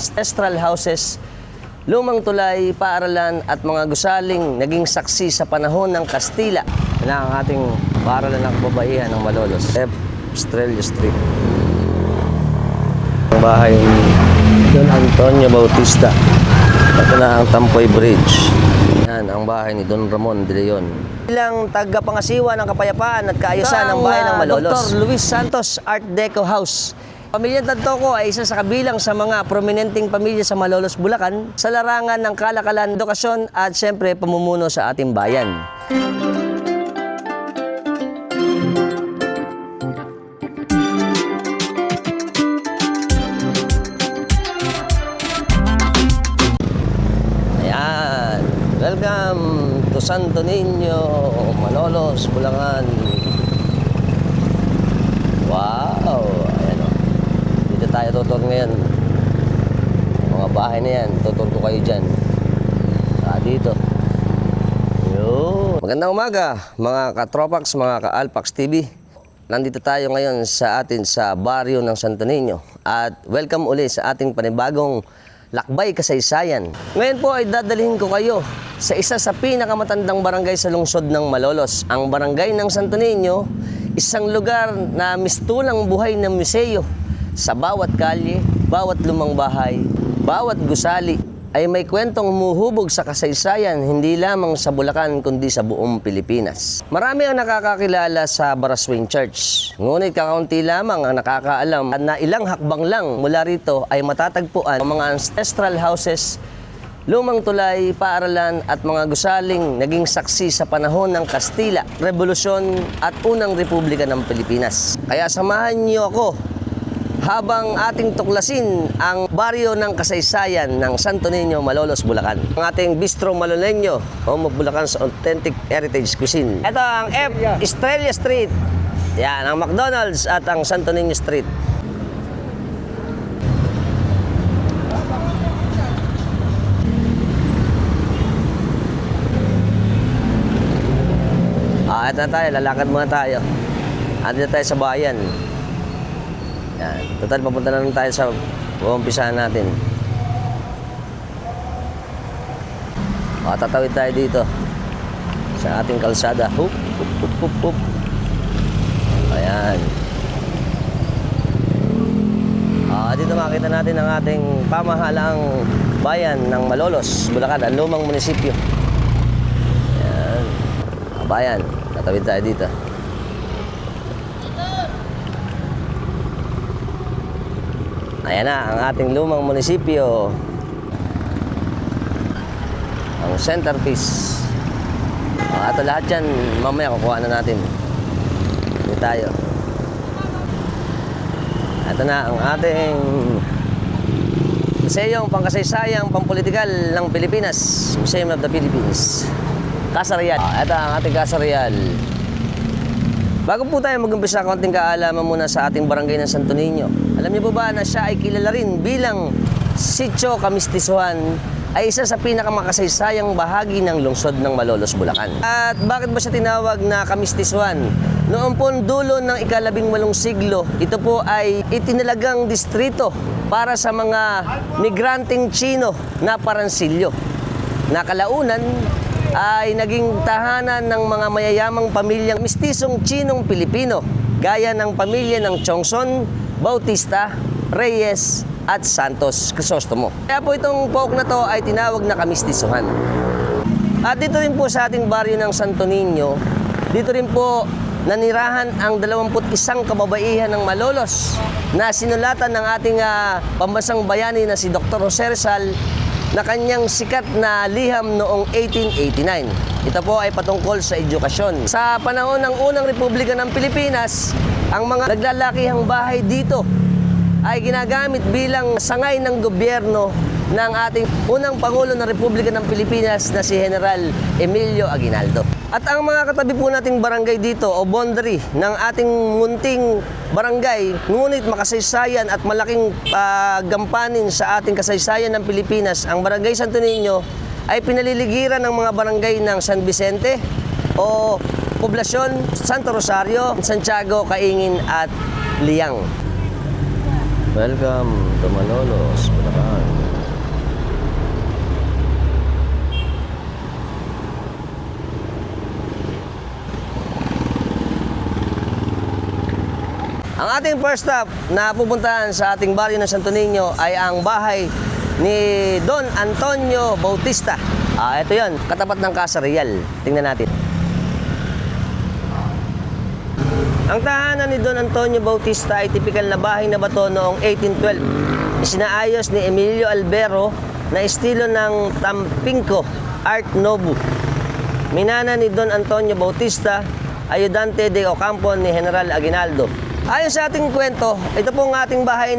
ancestral houses, lumang tulay, paaralan at mga gusaling naging saksi sa panahon ng Kastila na ang ating paaralan ng kababaihan ng Malolos. F. Estrella Street. Ang bahay ni Don Antonio Bautista. Ito na ang Tampoy Bridge. Yan ang bahay ni Don Ramon de Leon. Bilang tagapangasiwa ng kapayapaan at kaayusan ng bahay ng Malolos, Dr. Luis Santos Art Deco House. Pamilyang Tantoco ay isa sa kabilang sa mga prominenteng pamilya sa Malolos, Bulacan sa larangan ng kalakalan, edukasyon at siyempre pamumuno sa ating bayan. Ayan, welcome to Santo Niño, Malolos, Bulacan. Wow! Tayo tutur ngayon. Mga bahay na yan, tutur ko kayo dyan. Dito. Yun. Magandang umaga, mga katropax, mga ka-Alpax TV. Nandito tayo ngayon sa atin sa baryo ng Santo Niño. At welcome uli sa ating panibagong lakbay kasaysayan. Ngayon po ay dadalhin ko kayo sa isa sa pinakamatandang barangay sa lungsod ng Malolos. Ang barangay ng Santo Niño, isang lugar na mistulang buhay ng museo. Sa bawat kalye, bawat lumang bahay, bawat gusali ay may kwentong humuhubog sa kasaysayan hindi lamang sa Bulacan kundi sa buong Pilipinas. Marami ang nakakakilala sa Baraswing Church. Ngunit kakaunti lamang ang nakakaalam na ilang hakbang lang mula rito ay matatagpuan ang mga ancestral houses, lumang tulay, paaralan at mga gusaling naging saksi sa panahon ng Kastila, Revolusyon at unang Republika ng Pilipinas. Kaya samahan niyo ako habang ating tuklasin ang baryo ng kasaysayan ng Santo Niño, Malolos, Bulacan. Ang ating Bistro Maloleño, home of Bulacan's authentic heritage cuisine. Ito ang F. Estrella Street. Yan, ang McDonald's at ang Santo Niño Street. Ito na tayo, lalakad muna tayo. Ito na tayo sa bayan. Yan. Total, papunta na lang tayo sa uumpisahan natin. Tatawid tayo dito sa ating kalsada. Hup, hup, hup, hup, hup. Ayan. Dito makita natin ang ating pamahalaang bayan ng Malolos, Bulacan, ang lumang munisipyo. Ayan. Bayan, tatawid tayo dito. Ayan na ang ating lumang munisipyo. Ang centerpiece. Ito lahat yan, mamaya kukuha na natin. Dito tayo. Ito na ang ating Museum Pangkasaysayang Pampolitikal ng Pilipinas. Museum of the Philippines. Casa Real. Ito ang ating Casa Real. Bago po tayo mag-umpisa, konting kaalaman muna sa ating barangay ng Santo Niño. Alam niyo po ba na siya ay kilala rin bilang Sitio Kamistisuhan, ay isa sa pinakamakasaysayan bahagi ng lungsod ng Malolos, Bulacan. At bakit ba siya tinawag na Kamistisuhan? Noong po dulo ng ika-18 siglo, ito po ay itinalagang distrito para sa mga migranteng Chino na Paransilyo. Na kalaunan ay naging tahanan ng mga mayayamang pamilyang mistisong Chinong Pilipino, gaya ng pamilya ng Chongson, Bautista, Reyes at Santos Crisostomo. Kaya po itong pook na to ay tinawag na Kamistisuhan. At dito rin po sa ating baryo ng Santo Niño, dito rin po nanirahan ang 21 kababaihan ng Malolos na sinulatan ng ating pambansang bayani na si Dr. Jose Rizal na kanyang sikat na liham noong 1889. Ito po ay patungkol sa edukasyon. Sa panahon ng unang Republika ng Pilipinas, ang mga naglalakihang bahay dito ay ginagamit bilang sangay ng gobyerno ng ating unang Pangulo ng Republika ng Pilipinas na si General Emilio Aguinaldo. At ang mga katabi po nating barangay dito o boundary ng ating munting barangay, ngunit makasaysayan at malaking gampanin sa ating kasaysayan ng Pilipinas, ang Barangay Santo Niño ay pinaliligiran ng mga barangay ng San Vicente o Poblasyon, Santo Rosario, Santiago, Caingin at Liang. Welcome to Malolos, Bulacan. ating first stop na pupuntahan sa ating baryo ng Santo Niño ay ang bahay ni Don Antonio Bautista. Ito yon, katapat ng Casa Real. Tingnan natin. Ang tahanan ni Don Antonio Bautista ay tipikal na bahay na bato noong 1812. Isinaayos ni Emilio Albero na estilo ng Tampico Art Nouveau. Minana ni Don Antonio Bautista, ayudante de Ocampo ni General Aguinaldo. Ayon sa ating kwento, ito pong ating bahay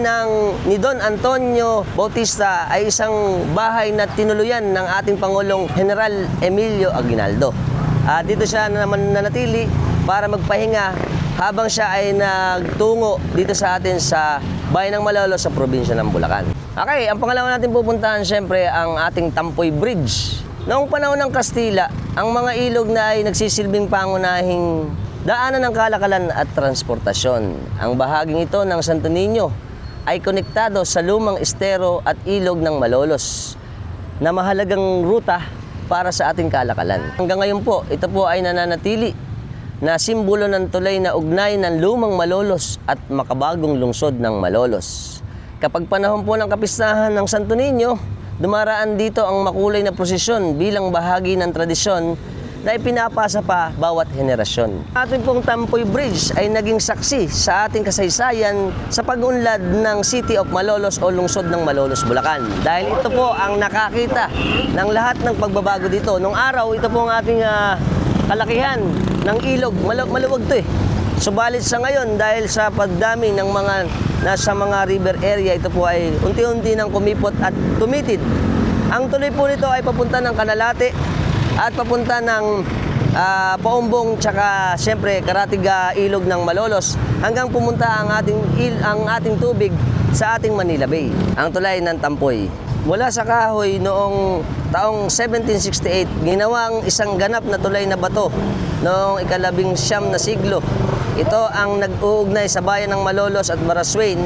ni Don Antonio Bautista ay isang bahay na tinuluyan ng ating Pangulong General Emilio Aguinaldo. Dito siya naman nanatili para magpahinga habang siya ay nagtungo dito sa atin sa bayan ng Malolos sa probinsya ng Bulacan. Okay, ang pangalawa natin pupuntahan siyempre ang ating Tampoy Bridge. Noong panahon ng Kastila, ang mga ilog na ay nagsisilbing pangunahing daanan ng kalakalan at transportasyon. Ang bahaging ito ng Santo Niño ay konektado sa lumang estero at ilog ng Malolos na mahalagang ruta para sa ating kalakalan. Hanggang ngayon po, ito po ay nananatili na simbolo ng tulay na ugnay ng lumang Malolos at makabagong lungsod ng Malolos. Kapag panahon po ng kapistahan ng Santo Niño, dumaraan dito ang makulay na prosesyon bilang bahagi ng tradisyon na ipinapasa pa bawat henerasyon. Ating pong Tampoy Bridge ay naging saksi sa ating kasaysayan sa pag-unlad ng City of Malolos o lungsod ng Malolos, Bulacan. Dahil ito po ang nakakita ng lahat ng pagbabago dito. Nung araw, ito po ang ating kalakihan ng ilog. Maluwag to eh. Subalit sa ngayon, dahil sa pagdami ng mga nasa mga river area, ito po ay unti-unti nang kumipot at tumitid. Ang tuloy po nito ay papunta ng Canalate at papunta ng Paumbong tsaka siyempre Karatiga ilog ng Malolos hanggang pumunta ang ating tubig sa ating Manila Bay, ang tulay ng Tampoy. Mula sa kahoy noong taong 1768, ginawang isang ganap na tulay na bato noong ika-19 na siglo. Ito ang nag-uugnay sa bayan ng Malolos at Maraswain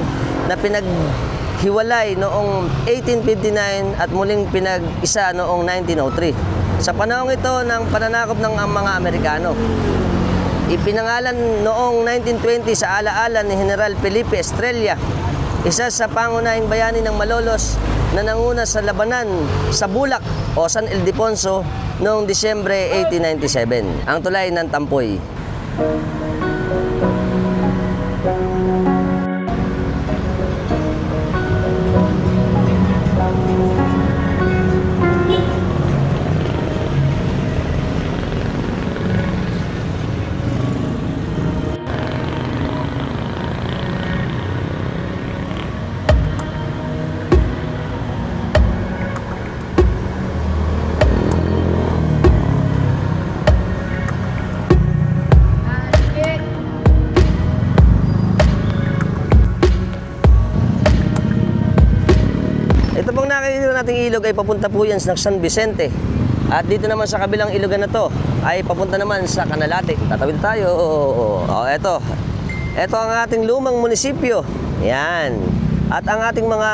na pinaghiwalay noong 1859 at muling pinag-isa noong 1903. Sa panahon ito ng pananakop ng mga Amerikano. Ipinangalan noong 1920 sa alaala ni General Felipe Estrella, isa sa pangunahing bayani ng Malolos na nanguna sa labanan sa Bulak o San Ildefonso noong Disyembre 1897, ang tulay ng Tampoy. Ito pong nakikita nating ilog ay papunta po yan sa San Vicente. At dito naman sa kabilang ilogan na to ay papunta naman sa Canalate. Tatawid tayo. Ito. Ito ang ating lumang munisipyo. Yan. At ang ating mga,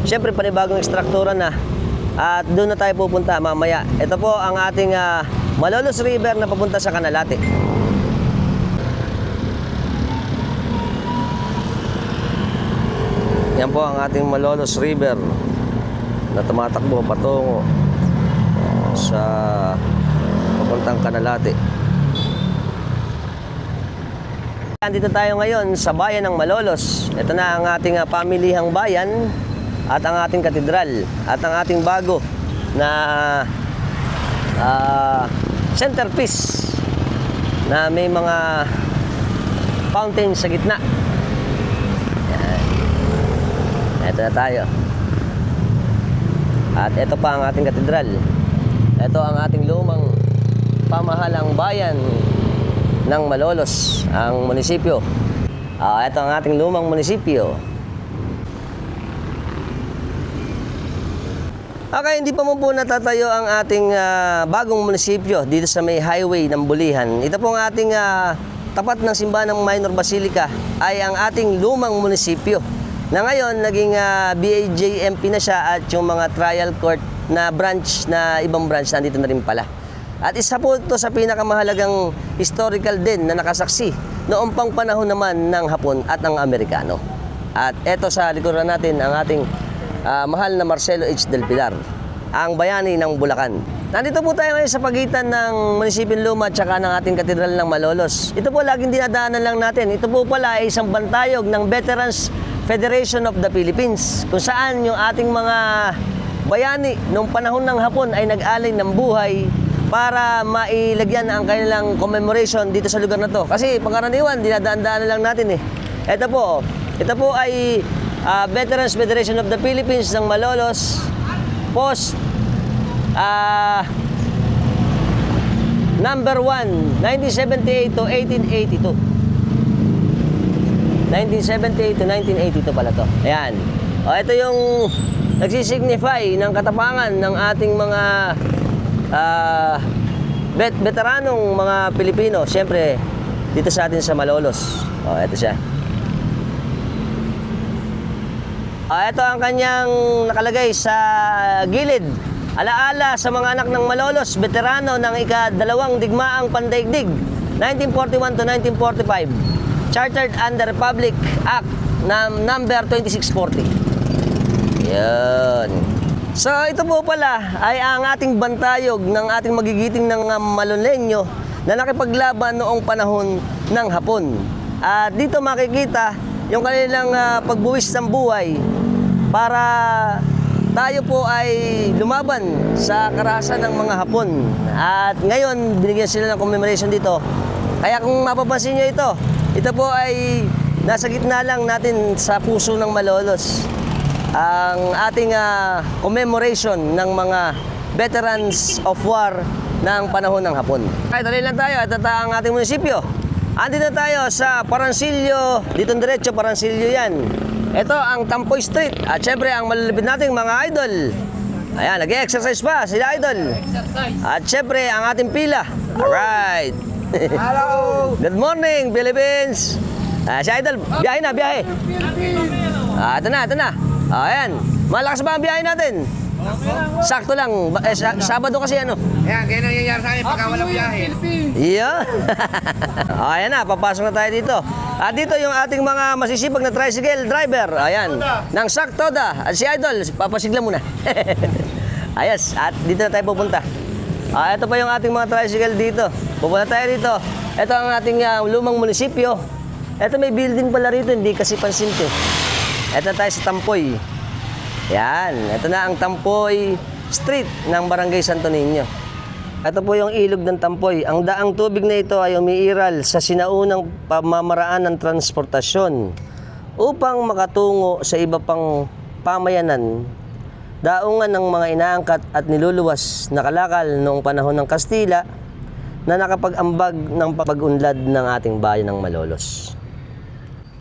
siyempre panibagong ekstruktura na. At doon na tayo pupunta mamaya. Ito po ang ating Malolos River na papunta sa Canalate. Yan po ang ating Malolos River na tumatakbo patungo sa papuntang Canalate. Andito tayo ngayon sa bayan ng Malolos. Ito na ang ating pamilihang bayan at ang ating katedral at ang ating bago na centerpiece na may mga fountain sa gitna. Ito na tayo. At ito pa ang ating katedral. Ito ang ating lumang pamahalang bayan ng Malolos, ang munisipyo. Ito ang ating lumang munisipyo. Okay, hindi pa mo po natatayo ang ating bagong munisipyo dito sa may highway ng Bulihan. Ito po ang ating tapat ng simbahan ng Minor Basilica ay ang ating lumang munisipyo na ngayon naging BAJMP na siya at yung mga trial court na branch na ibang branch nandito na rin pala. At isa po ito sa pinakamahalagang historical din na nakasaksi noong pang panahon naman ng Hapon at ng Amerikano. At eto sa likuran natin ang ating mahal na Marcelo H. Del Pilar, ang bayani ng Bulacan. Nandito po tayo ngayon sa pagitan ng Munisipyo Luma at saka ng ating Katedral ng Malolos. Ito po laging dinadaanan lang natin. Ito po pala ay isang bantayog ng Veterans Federation of the Philippines, kung saan yung ating mga bayani noong panahon ng Hapon ay nag-alay ng buhay para mailagyan ang kanilang commemoration dito sa lugar na to. Kasi pangkaraniwan, dinadaan-daanan lang natin eh. Ito po ay Veterans Federation of the Philippines ng Malolos, Post number 1, 1978 to 1882. 1978 to 1982 pala to. Ayan. O, ito yung nagsisignify ng katapangan ng ating mga veteranong mga Pilipino, siyempre dito sa atin sa Malolos. O, ito siya. O, ito ang kanyang nakalagay sa gilid. Alaala sa mga anak ng Malolos, veterano ng ika-2 digmaang pandaigdig, 1941 to 1945. Chartered under Republic Act number 2640. Yan. So ito po pala ay ang ating bantayog ng ating magigiting ng Malolenyo na nakipaglaban noong panahon ng Hapon. At dito makikita yung kanilang pagbuwis ng buhay para tayo po ay lumaban sa karahasan ng mga Hapon. At ngayon binigyan sila ng commemoration dito. Kaya kung mapapansin nyo ito po ay nasa gitna lang natin sa puso ng Malolos. Ang ating commemoration ng mga veterans of war ng panahon ng Hapon. Kahit alin lang tayo at ang ating munisipyo. Andito tayo sa Parancillo, dito diretso Parancillo yan. Ito ang Tampoy Street at syempre ang malulupit nating mga idol. Ayan, nag-exercise pa sila idol. At syempre ang ating pila. Alright. Hello! Good morning, Philippines! Si Idol, biyahe na, biyahe. Ito na. Ayan, malakas ba ang biyahe natin? Sakto lang. Sabado kasi ano. Ayan, kaya nangyayari sa akin pagka walang biyahe. Iya. Ayan na, papasok na tayo dito. At dito yung ating mga masisipag na tricycle driver. Ayan, ng Saktoda. At si Idol, papasigla muna. Ayos, at dito na tayo pupunta. Ito pa yung ating mga tricycle dito. Pupunta tayo dito. Ito ang ating lumang munisipyo. Ito may building pala rito, hindi kasi pansin to. Ito tayo sa Tampoy. Yan, ito na ang Tampoy Street ng Barangay Santo Niño. Ito po yung ilog ng Tampoy. Ang daang tubig na ito ay umiiral sa sinaunang pamamaraan ng transportasyon upang makatungo sa iba pang pamayanan. Daungan ng mga inaangkat at niluluwas na kalakal noong panahon ng Kastila na nakapag-ambag ng pag-unlad ng ating bayan ng Malolos.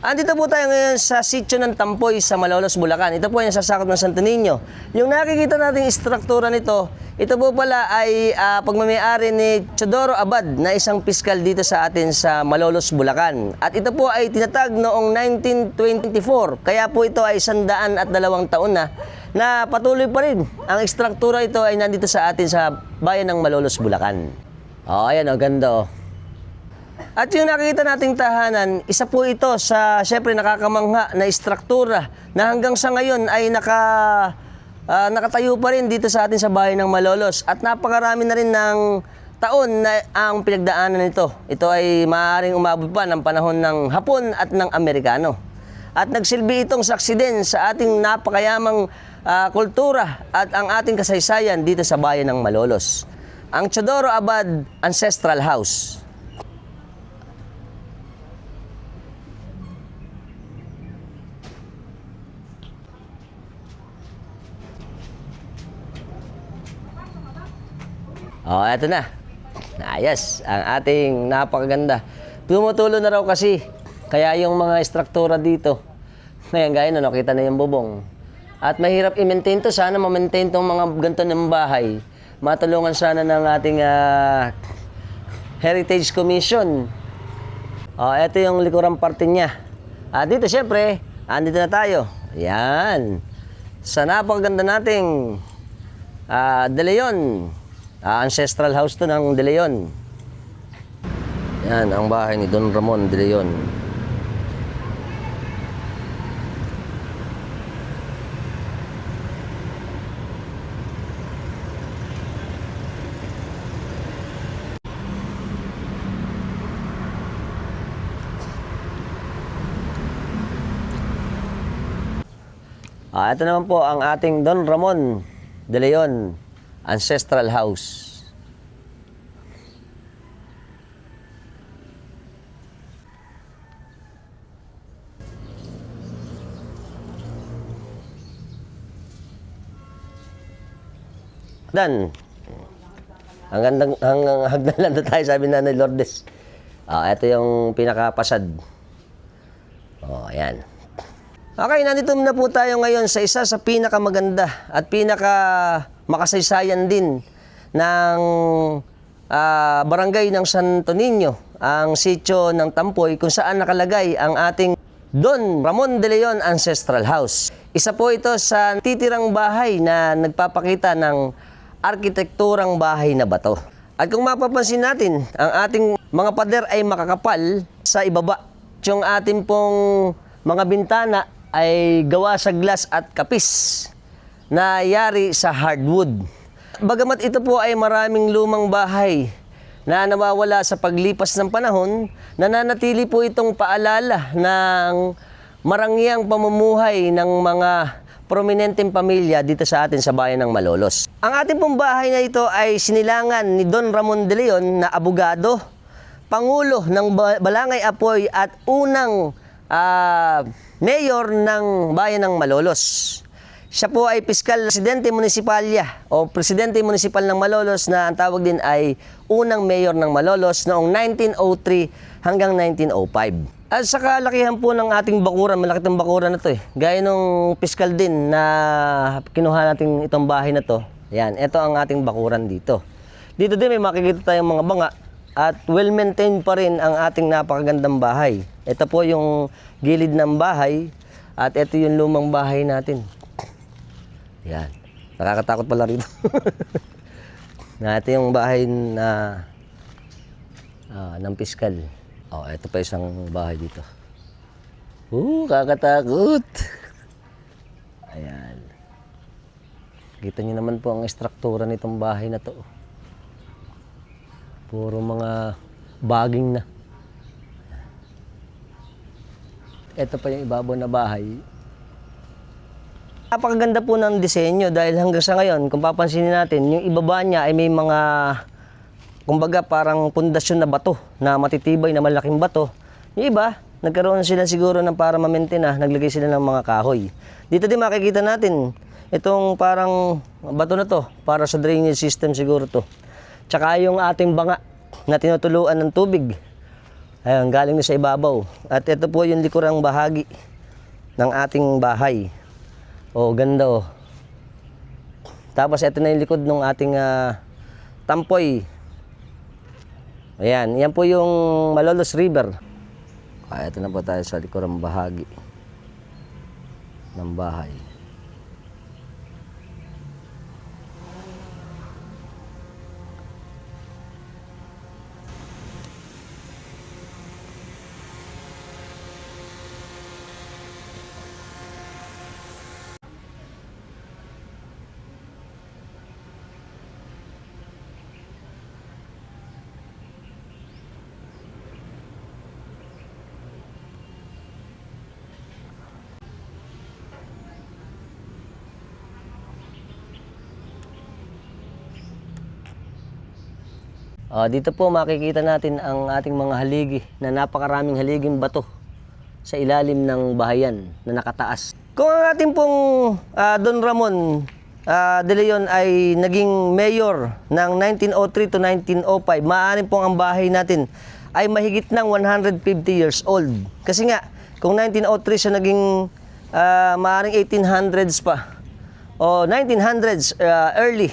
Andito po tayo ngayon sa sitio ng Tampoy sa Malolos, Bulacan. Ito po yung sasakop ng Santo Niño. Yung nakikita nating istruktura nito, ito po pala ay pagmamayari ni Teodoro Abad na isang piskal dito sa atin sa Malolos, Bulacan. At ito po ay tinatag noong 1924. Kaya po ito ay 102 taon na patuloy pa rin. Ang istruktura ito ay nandito sa atin sa bayan ng Malolos, Bulacan. Ayan ganda At yung nakikita nating tahanan, isa po ito sa syempre nakakamangha na istruktura na hanggang sa ngayon ay nakatayo pa rin dito sa atin sa bayan ng Malolos. At napakarami na rin ng taon na ang pinagdaanan nito. Ito ay maaaring umabot pa ng panahon ng Hapon at ng Amerikano. At nagsilbi itong saksi din sa ating napakayamang kultura at ang ating kasaysayan dito sa bayan ng Malolos. Ang Teodoro Abad Ancestral House. Eto na. Ayos, ang ating napakaganda. Tumutulo na raw kasi. Kaya yung mga istruktura dito. Ngayon, gaya na, nakita na yung bubong. At mahirap i-maintain to. Sana ma-maintain tong mga ganito ng bahay. Matulungan sana ng ating Heritage Commission. Ito yung likurang parte niya. Dito, syempre, andito na tayo. Yan. Sa napakaganda nating De Leon Ancestral house to ng De Leon. Yan ang bahay ni Don Ramon De Leon. Ito naman po ang ating Don Ramon De Leon Ancestral House. Dan. Hanggang hagdan lang tayo, sabi na ni Lourdes. Ito yung pinakapasad. Ayan. Okay, nandito na po tayo ngayon sa isa sa pinakamaganda at pinaka makasaysayan din ng barangay ng Santo Niño, ang sitio ng Tampoy, kung saan nakalagay ang ating Don Ramon De Leon Ancestral House. Isa po ito sa titirang bahay na nagpapakita ng arkitekturang bahay na bato. At kung mapapansin natin, ang ating mga pader ay makakapal sa ibaba. Yung ating pong mga bintana ay gawa sa glass at kapis na yari sa hardwood. Bagamat ito po ay maraming lumang bahay na nawawala sa paglipas ng panahon, nananatili po itong paalala ng marangyang pamumuhay ng mga prominenteng pamilya dito sa atin sa bayan ng Malolos. Ang ating pong bahay na ito ay sinilangan ni Don Ramon De Leon na abogado, pangulo ng Balangay Apoy at unang mayor ng bayan ng Malolos. Siya po ay piskal presidente munisipalya o presidente munisipal ng Malolos na ang tawag din ay unang mayor ng Malolos noong 1903 hanggang 1905. At sa kalakihan po ng ating bakuran, malaki itong bakuran na to Gaya nung piskal din na kinuha natin itong bahay na to. Yan, ito ang ating bakuran dito. Dito din may makikita tayong mga banga at well-maintained pa rin ang ating napakagandang bahay. Ito po yung gilid ng bahay at ito yung lumang bahay natin. Yan. Nakakatakot pala rito. Ito yung bahay na ng piskal. Ito pa isang bahay dito. Kakatakot. Ayan. Kita niyo naman po ang estruktura nitong bahay na to. Puro mga baging na. Ito pa yung ibabaw na bahay. Napakaganda po ng disenyo dahil hanggang sa ngayon, kung papansinin natin, yung ibaba niya ay may mga, kumbaga parang pundasyon na bato, na matitibay na malaking bato. Yung iba, nagkaroon sila siguro ng para ma-maintain naglagay sila ng mga kahoy. Dito din makikita natin, itong parang bato na to, para sa drainage system siguro to. Tsaka yung ating banga na tinutuluan ng tubig. Ayun, galing na sa ibabaw. At ito po yung likurang bahagi ng ating bahay. Ganda Tapos ito na yung likod ng ating Tampoy. Ayan, yan po yung Malolos River. Ito na po tayo sa likurang bahagi ng bahay. Dito po makikita natin ang ating mga haligi na napakaraming haliging bato sa ilalim ng bahayan na nakataas. Kung ang ating pong Don Ramon De Leon ay naging mayor ng 1903 to 1905, maaaring pong ang bahay natin ay mahigit ng 150 years old. Kasi nga, kung 1903 siya naging maaaring 1800s pa o 1900s early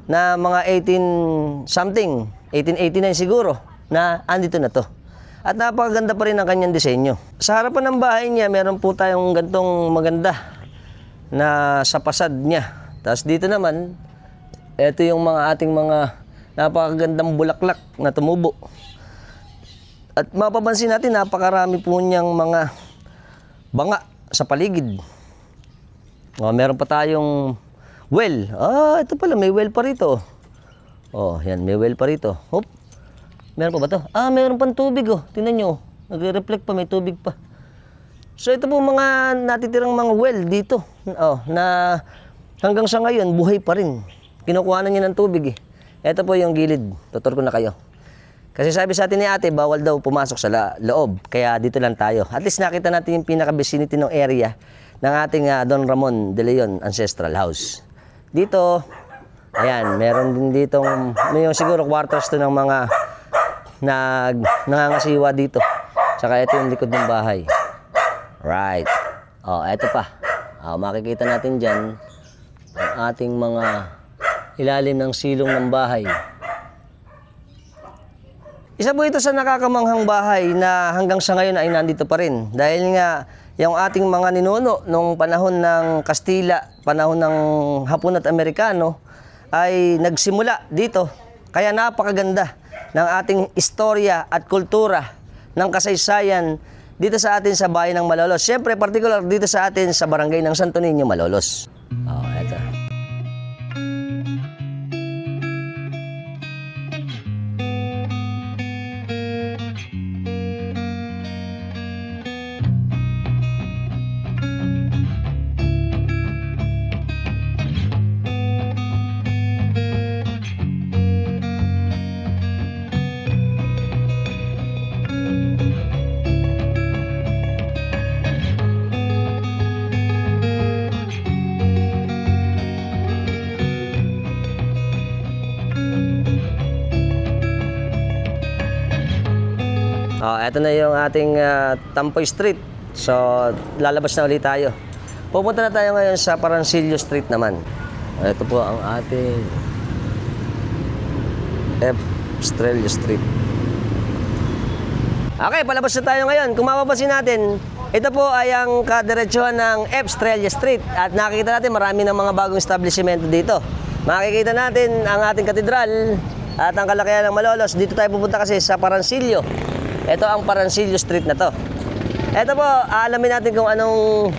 na mga 18 something, 1889 siguro, na andito na to. At napakaganda pa rin ang kanyang disenyo. Sa harapan ng bahay niya, meron po tayong gantong maganda na sa pasad niya. Tapos dito naman, ito yung mga ating mga napakagandang bulaklak na tumubo. At mapapansin natin, napakarami po niyang mga banga sa paligid. Meron pa tayong well. Ito pala, may well pa rito. Yan, may well pa rito. Hop. Meron pa ba to? Meron pang tubig, Tingnan nyo, nagre-reflect pa, may tubig pa. So ito po mga natitirang mga well dito. Na hanggang sa ngayon, buhay pa rin. Kinukuha na niya ng tubig, Ito po yung gilid. Tutur ko na kayo. Kasi sabi sa atin ni ate, bawal daw pumasok sa loob. Kaya dito lang tayo. At least nakita natin yung pinaka-vicinity ng area ng ating Don Ramon de Leon Ancestral House. Dito, ayan, meron din ditong, may siguro quarters to ng mga nangangasiwa dito. Saka ito yung likod ng bahay. Right. Ito pa. Makikita natin dyan ang ating mga ilalim ng silong ng bahay. Isa po ito sa nakakamanghang bahay na hanggang sa ngayon ay nandito pa rin. Dahil nga, yung ating mga ninuno nung panahon ng Kastila, panahon ng Hapon at Amerikano, ay nagsimula dito. Kaya napakaganda ng ating istorya at kultura ng kasaysayan dito sa atin sa bayan ng Malolos. Siyempre, particular dito sa atin sa barangay ng Santo Niño, Malolos. Eto. Ito na yung ating Tampoy Street. So, lalabas na ulit tayo. Pupunta na tayo ngayon sa Parancillo Street naman. Ito po ang ating F. Estrella Street. Okay, palabas na tayo ngayon. Kung mapapansin natin, ito po ay ang kadiretsuhan ng F. Estrella Street. At nakikita natin marami ng mga bagong establishmento dito. Makikita natin ang ating katedral at ang kalakihan ng Malolos. Dito tayo pupunta kasi sa Parancillo. Ito ang Parancillo Street na to. Ito po, alamin natin kung anong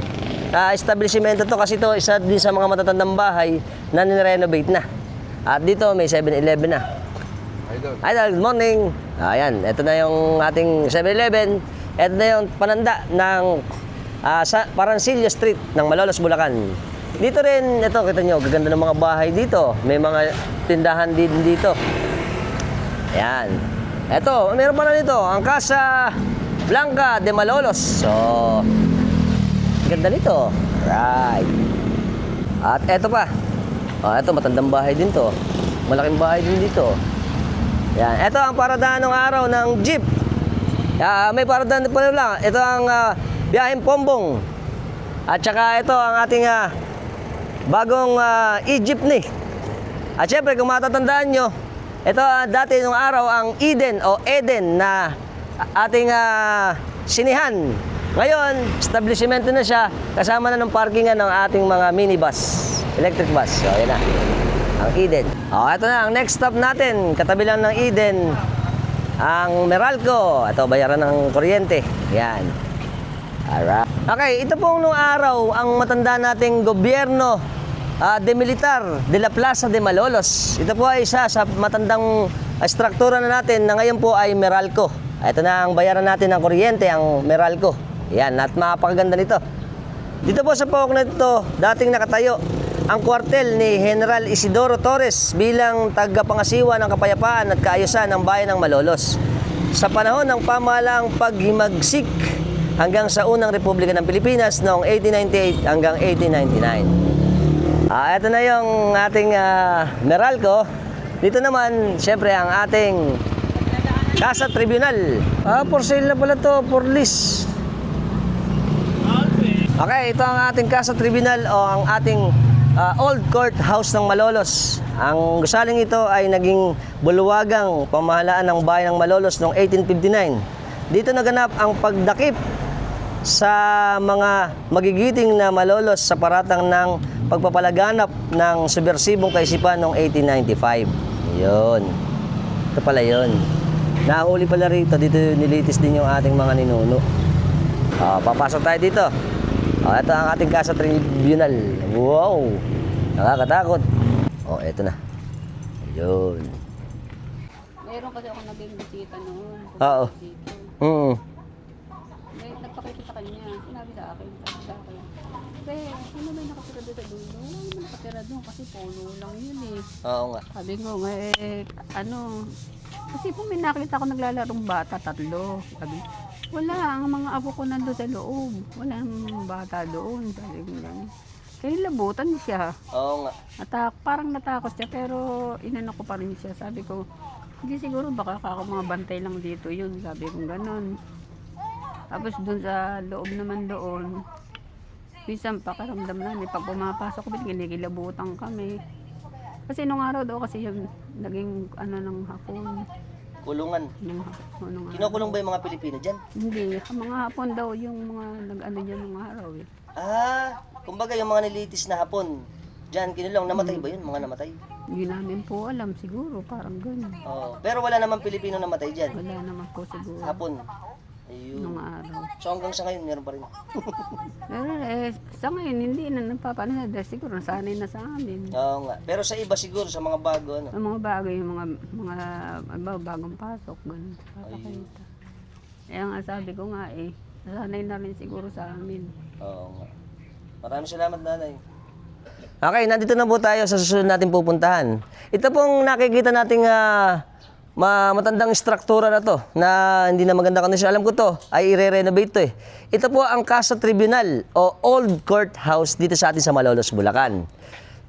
establishmento to kasi ito isa din sa mga matatandang bahay na nirenovate na. At dito may 7-Eleven na. Idol, good morning. Ayan, ito na yung ating 7-Eleven. Ito na yung pananda ng sa Parancillo Street ng Malolos, Bulacan. Dito rin, ito kita nyo, gaganda ng mga bahay dito. May mga tindahan din dito. Ayan. Ito, meron pa na dito, ang Casa Blanca de Malolos. So, ganda nito. Right. At eto pa. Ito, matandang bahay din to. Malaking bahay din dito. Yan. Ito ang paradaan ng araw ng jeep. May paradaan pa lang. Ito ang biyaheng Pombong. At saka ito ang ating bagong e-jeepney. At syempre, kung matatandaan nyo, ito dati nung araw ang Eden o Eden na ating sinihan. Ngayon, establishmento na siya kasama na ng parkingan ng ating mga minibus, electric bus. So, yan na, ang Eden. Ito na, ang next stop natin, katabi lang ng Eden, ang Meralco. Ito, bayaran ng kuryente. Yan. Alright. Okay, ito pong nung araw, ang matanda nating gobyerno de Militar de la Plaza de Malolos. Ito po ay isa sa matandang struktura na natin na ngayon po ay Meralco. Ito na ang bayaran natin ng kuryente, ang Meralco. Yan, at mapakaganda nito. Dito po sa pawok na ito, dating nakatayo ang kwartel ni General Isidoro Torres bilang tagapangasiwa ng kapayapaan at kaayusan ng bayan ng Malolos. Sa panahon ng pamahalaang paghimagsik hanggang sa unang Republika ng Pilipinas noong 1898 hanggang 1899. Ito na yung ating Meralco. Dito naman, siyempre, ang ating Casa Tribunal. For sale na pala to, for lease. Okay, ito ang ating Casa Tribunal o ang ating Old Court House ng Malolos. Ang gusaling ito ay naging bulwagang pamahalaan ng bayan ng Malolos noong 1859. Dito naganap ang pagdakip sa mga magigiting na Malolos sa paratang ng pagpapalaganap ng subversibong kaisipan noong 1895. Yun. Ito pala yun. Nahuli pala rito, dito nilitis din yung ating mga ninuno. Papasok tayo dito. Ito ang ating Casa Tribunal. Wow! Nakakatakot. Ito na. Yun. Meron kasi ako naging bisita noon. Oo. Dito. Nagpakita sa kanya. Sinabi sa akin. Ano ba yung nakatira doon sa dulo? Wala naman nakatira doon kasi polo lang yun eh. Oo nga. Sabi ko nga kasi po may nakita ako naglalarong bata, 3. Sabi, wala, ang mga apo ko nandun sa loob. Wala ang bata doon. Sabi ko lang. Kaya labutan siya. Oo nga. Parang natakot siya pero inano ko pa rin siya. Sabi ko, hindi siguro baka ako mga bantay lang dito yun. Sabi ko gano'n. Tapos doon sa loob naman doon, minsan pakaramdam namin, pag pumapasok ko, kinikilabutan kami. Kasi nung araw daw kasi yung naging ng hapon. Kulungan. Nung Kinukulong ba yung mga Pilipino dyan? Hindi, mga hapon daw yung mga nag-ano dyan nung araw eh. Kumbaga yung mga nilitis na hapon, dyan kinulong, namatay ba yun? Mga namatay? Hindi namin po alam siguro, parang gano'n. Pero wala naman Pilipino namatay dyan? Wala naman po siguro. Hapon? Ayun. Nung araw. So hanggang sa ngayon, meron pa rin? Pero sa ngayon, hindi na nagpapanahal. Siguro, nasanay na sa amin. Oo nga. Pero sa iba siguro, sa mga bago, ano? Ang mga bagay, yung mga bagong pasok, gano'n. Papakita. Kaya nga sabi ko nga nasanay na rin siguro sa amin. Oo nga. Maraming salamat, nanay. Okay, nandito na po tayo sa susunod natin pupuntahan. Ito pong nakikita nating matandang struktura na to na hindi na maganda kondisyon. Alam ko to, ay i-renovate to eh. Ito po ang Casa Tribunal o Old Courthouse dito sa atin sa Malolos, Bulacan.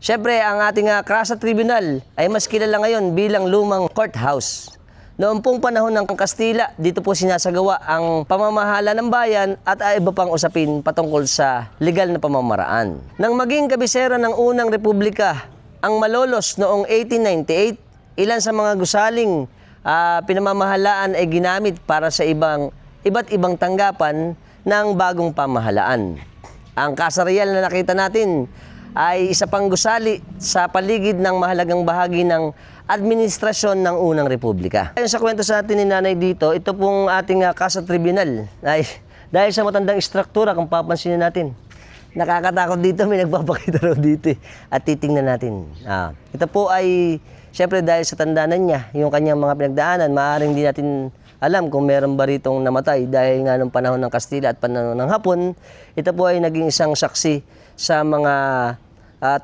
Siyempre, ang ating Casa Tribunal ay mas kilala ngayon bilang lumang courthouse. Noong pong panahon ng Kastila, dito po sinasagawa ang pamamahala ng bayan at iba pang usapin patungkol sa legal na pamamaraan. Nang maging kabisera ng unang republika, ang Malolos noong 1898, ilan sa mga gusaling pinamamahalaan ay ginamit para sa iba't ibang tanggapan ng bagong pamahalaan. Ang Casa Real na nakita natin ay isa pang gusali sa paligid ng mahalagang bahagi ng administrasyon ng unang republika. Ayon sa kwento sa atin ni nanay dito, ito pong ating Casa Tribunal ay dahil sa matandang istruktura, kung papansinin natin, nakakatakot dito, may nagpapakita raw dito at titingnan natin. Ito po ay siyempre dahil sa tandanan niya, yung kanyang mga pinagdaanan, maaaring di natin alam kung meron ba ritong namatay dahil nga nung panahon ng Kastila at panahon ng Hapon, ito po ay naging isang saksi sa mga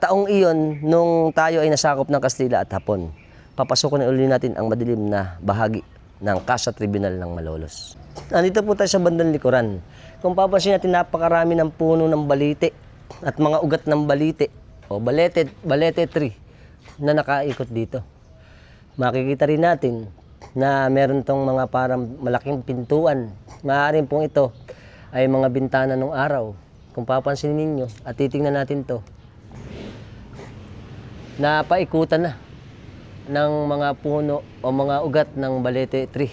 taong iyon nung tayo ay nasakop ng Kastila at Hapon. Papasukin na uli natin ang madilim na bahagi ng Casa Tribunal ng Malolos. Nandito po tayo sa bandang likuran. Kung papansin natin, napakarami ng puno ng balite at mga ugat ng balite o balete tree na nakaikot dito. Makikita rin natin na meron tong mga parang malaking pintuan. Maaaring pong ito ay mga bintana ng araw. Kung papansin ninyo at titingnan natin to, napaikutan na ng mga puno o mga ugat ng balete tree.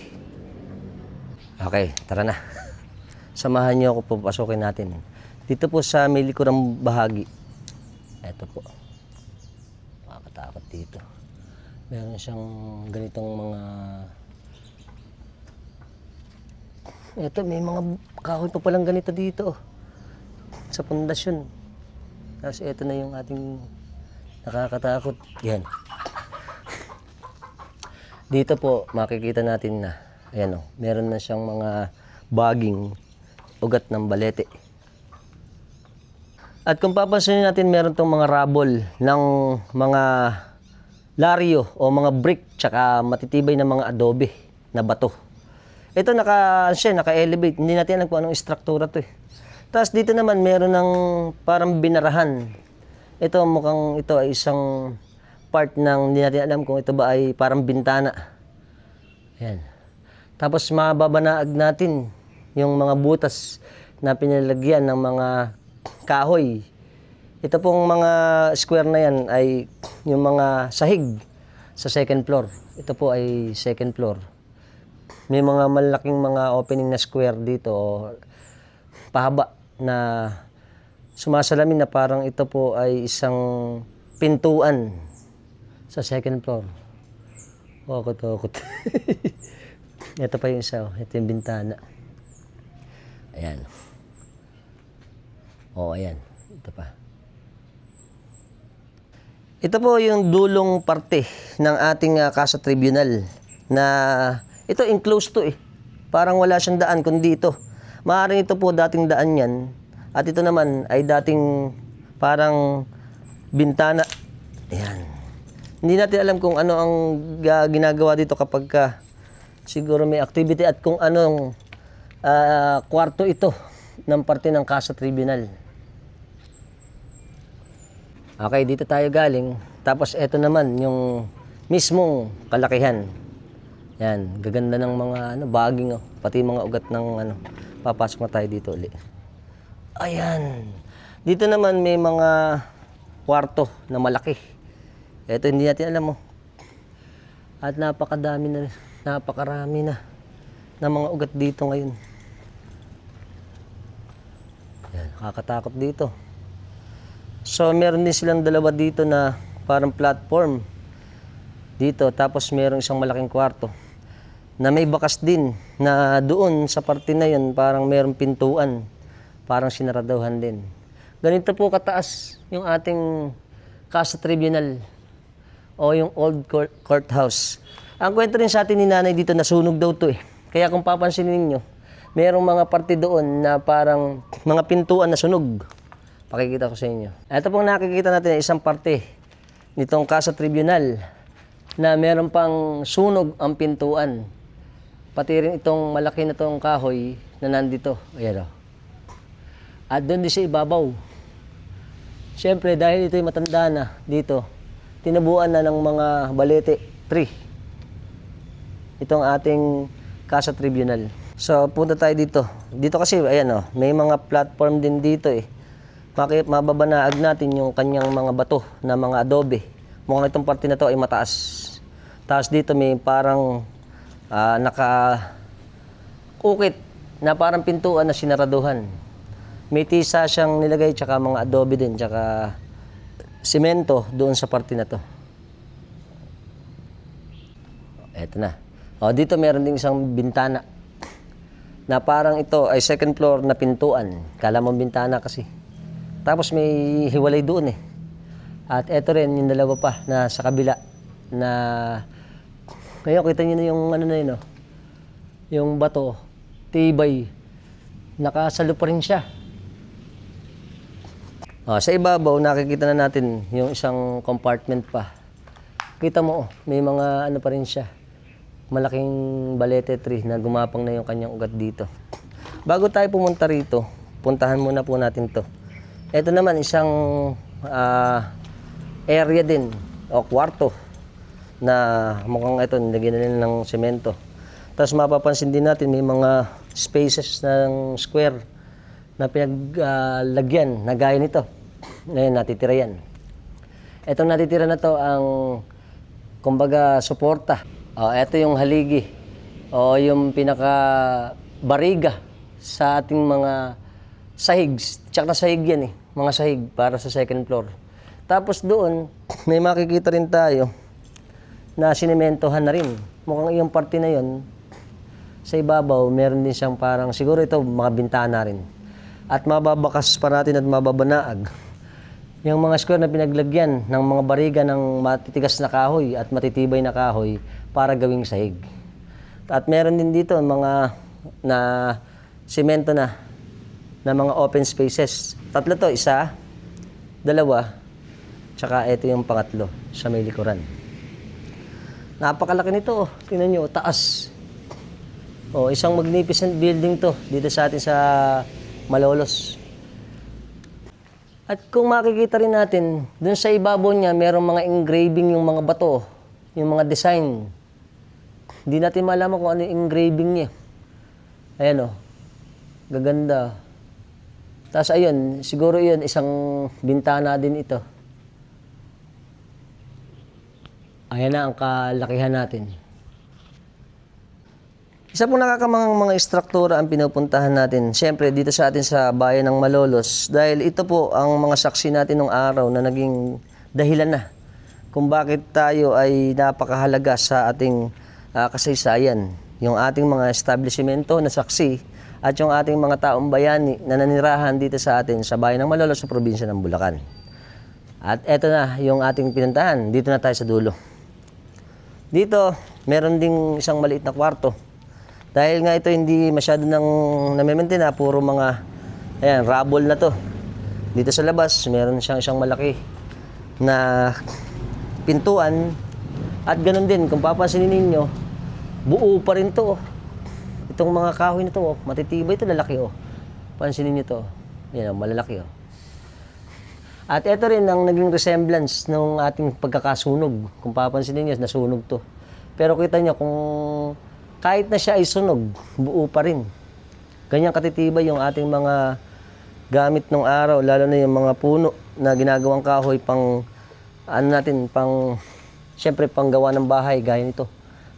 Okay, tara na. Samahan niyo ako, papasukin natin. Dito po sa may likurang bahagi. Ito po. Makakatakot dito. Meron siyang ganitong mga... Ito, may mga kahoy pa palang ganito dito. Sa pundasyon. Tapos ito na yung ating nakakatakot. Yan. Dito po, makikita natin na, ayan o, meron na siyang mga baging ugat ng balete. At kung papansinin natin, meron tong mga rabol ng mga laryo o mga brick tsaka matitibay na mga adobe na bato. Ito naka-elevate, hindi natin alam kung anong istruktura to eh. Tapos dito naman, meron ng parang binarahan. Ito mukhang ito ay isang part ng hindi natin alam kung ito ba ay parang bintana. Ayan. Tapos mababanaag natin yung mga butas na pinalagyan ng mga kahoy. Ito pong mga square na yan ay yung mga sahig sa second floor. Ito po ay second floor. May mga malaking mga opening na square dito o pahaba na sumasalamin na parang ito po ay isang pintuan sa second floor. Okot. Ito pa yung isa. Ito yung bintana. Ayan. Ayan. Ito pa. Ito po yung dulong parte ng ating Casa Tribunal na ito enclosed to eh. Parang wala siyang daan kundi ito. Maaaring ito po dating daan yan at ito naman ay dating parang bintana. Ayan. Hindi natin alam kung ano ang ginagawa dito kapag siguro may activity at kung anong kwarto ito ng parte ng Casa Tribunal. Okay, dito tayo galing. Tapos ito naman yung mismong kalakihan. Yan, gaganda ng mga baging, pati mga ugat ng papasok na tayo dito ulit. Ayan. Dito naman may mga kwarto na malaki. Ito hindi natin alam At napakarami na ng mga ugat dito ngayon. Yan, nakakatakot dito. So meron din silang dalawa dito na parang platform dito, tapos meron isang malaking kwarto na may bakas din na doon sa parte na yun parang merong pintuan, parang sinaraduhan din. Ganito po kataas yung ating Casa Tribunal o yung old courthouse. Ang kwento rin sa atin ni nanay dito, nasunog daw to eh. Kaya kung papansinin ninyo, merong mga parte doon na parang mga pintuan na sunog. Pakikita ko sa inyo. Ito pong nakikita natin isang parte nitong Casa Tribunal na meron pang sunog ang pintuan. Pati rin itong malaki na itong kahoy na nandito. Ayan o. At doon din sa ibabaw. Siyempre, dahil ito'y matanda na dito, tinabuan na ng mga balete tree. Itong ating Casa Tribunal. So, punta tayo dito. Dito kasi, ayan o, may mga platform din dito eh. Mababanaag natin yung kanyang mga bato na mga adobe. Mukhang itong parte na to ay mataas. Tapos dito may parang naka-ukit na parang pintuan na sinaraduhan. May tisa siyang nilagay, tsaka mga adobe din, tsaka simento doon sa parte na to. Eto na. Dito meron din isang bintana na parang ito ay second floor na pintuan. Kala mo bintana kasi. Tapos may hiwalay doon eh. At eto rin yung dalawa pa na sa kabila na ngayon kita niyo na yung na yun, yung bato, tibay, nakasalo pa rin siya. Sa ibabaw nakikita na natin yung isang compartment pa. Kita mo may mga pa rin siya. Malaking balete tree na gumapang na yung kanyang ugat dito. Bago tayo pumunta rito, puntahan muna po natin to. Ito naman isang area din o kwarto na mukhang ito nilagyan na nila ng semento. Tapos mapapansin din natin may mga spaces ng square na pinaglagyan na gaya nito. Ngayon natitira yan. Itong natitira na to ang kumbaga suporta. Ito yung haligi o yung pinaka bariga sa ating mga sahig. Tsaka sahig yan eh. Mga sahig para sa second floor. Tapos doon, may makikita rin tayo na sinementohan na rin. Mukhang yung parte na yon sa ibabaw, meron din siyang parang, siguro ito, mga bintana rin. At mababakas pa natin at mababanaag yung mga square na pinaglagyan ng mga bariga ng matitigas na kahoy at matitibay na kahoy para gawing sahig. At meron din dito mga na semento na mga open spaces. Tatlo to, isa, dalawa, tsaka ito yung pangatlo sa may likuran. Napakalaki nito, tingnan nyo, taas. Isang magnificent building to dito sa atin sa Malolos. At kung makikita rin natin, dun sa ibabaw niya, merong mga engraving yung mga bato, yung mga design. Hindi natin malaman kung ano yung engraving niya. Ayan gaganda. Tapos ayun, siguro yun, isang bintana din ito. Ayan na ang kalakihan natin. Isa pong nakakamangang mga istruktura ang pinupuntahan natin. Siyempre, dito sa atin sa bayan ng Malolos, dahil ito po ang mga saksi natin nung araw na naging dahilan na kung bakit tayo ay napakahalaga sa ating kasaysayan. Yung ating mga establishmento na saksi at yung ating mga taong bayani na nanirahan dito sa atin sa bayan ng Malolos sa probinsya ng Bulacan. At eto na yung ating pinuntahan. Dito na tayo sa dulo. Dito, meron ding isang maliit na kwarto. Dahil nga ito hindi masyado nang name-maintain na, puro mga ayan, rubble na to. Dito sa labas, meron siyang isang malaki na pintuan. At ganun din, kung papansinin ninyo, buo pa rin to. Itong mga kahoy na to, matitibay ito, lalaki. Pansinin nyo to. Yan, malalaki. At ito rin ang naging resemblance ng ating pagkakasunog. Kung papansinin nyo, nasunog to. Pero kita nyo, kung kahit na siya ay sunog, buo pa rin. Ganyan katitibay yung ating mga gamit ng araw, lalo na yung mga puno na ginagawang kahoy pang, siyempre pang gawa ng bahay, gaya nito.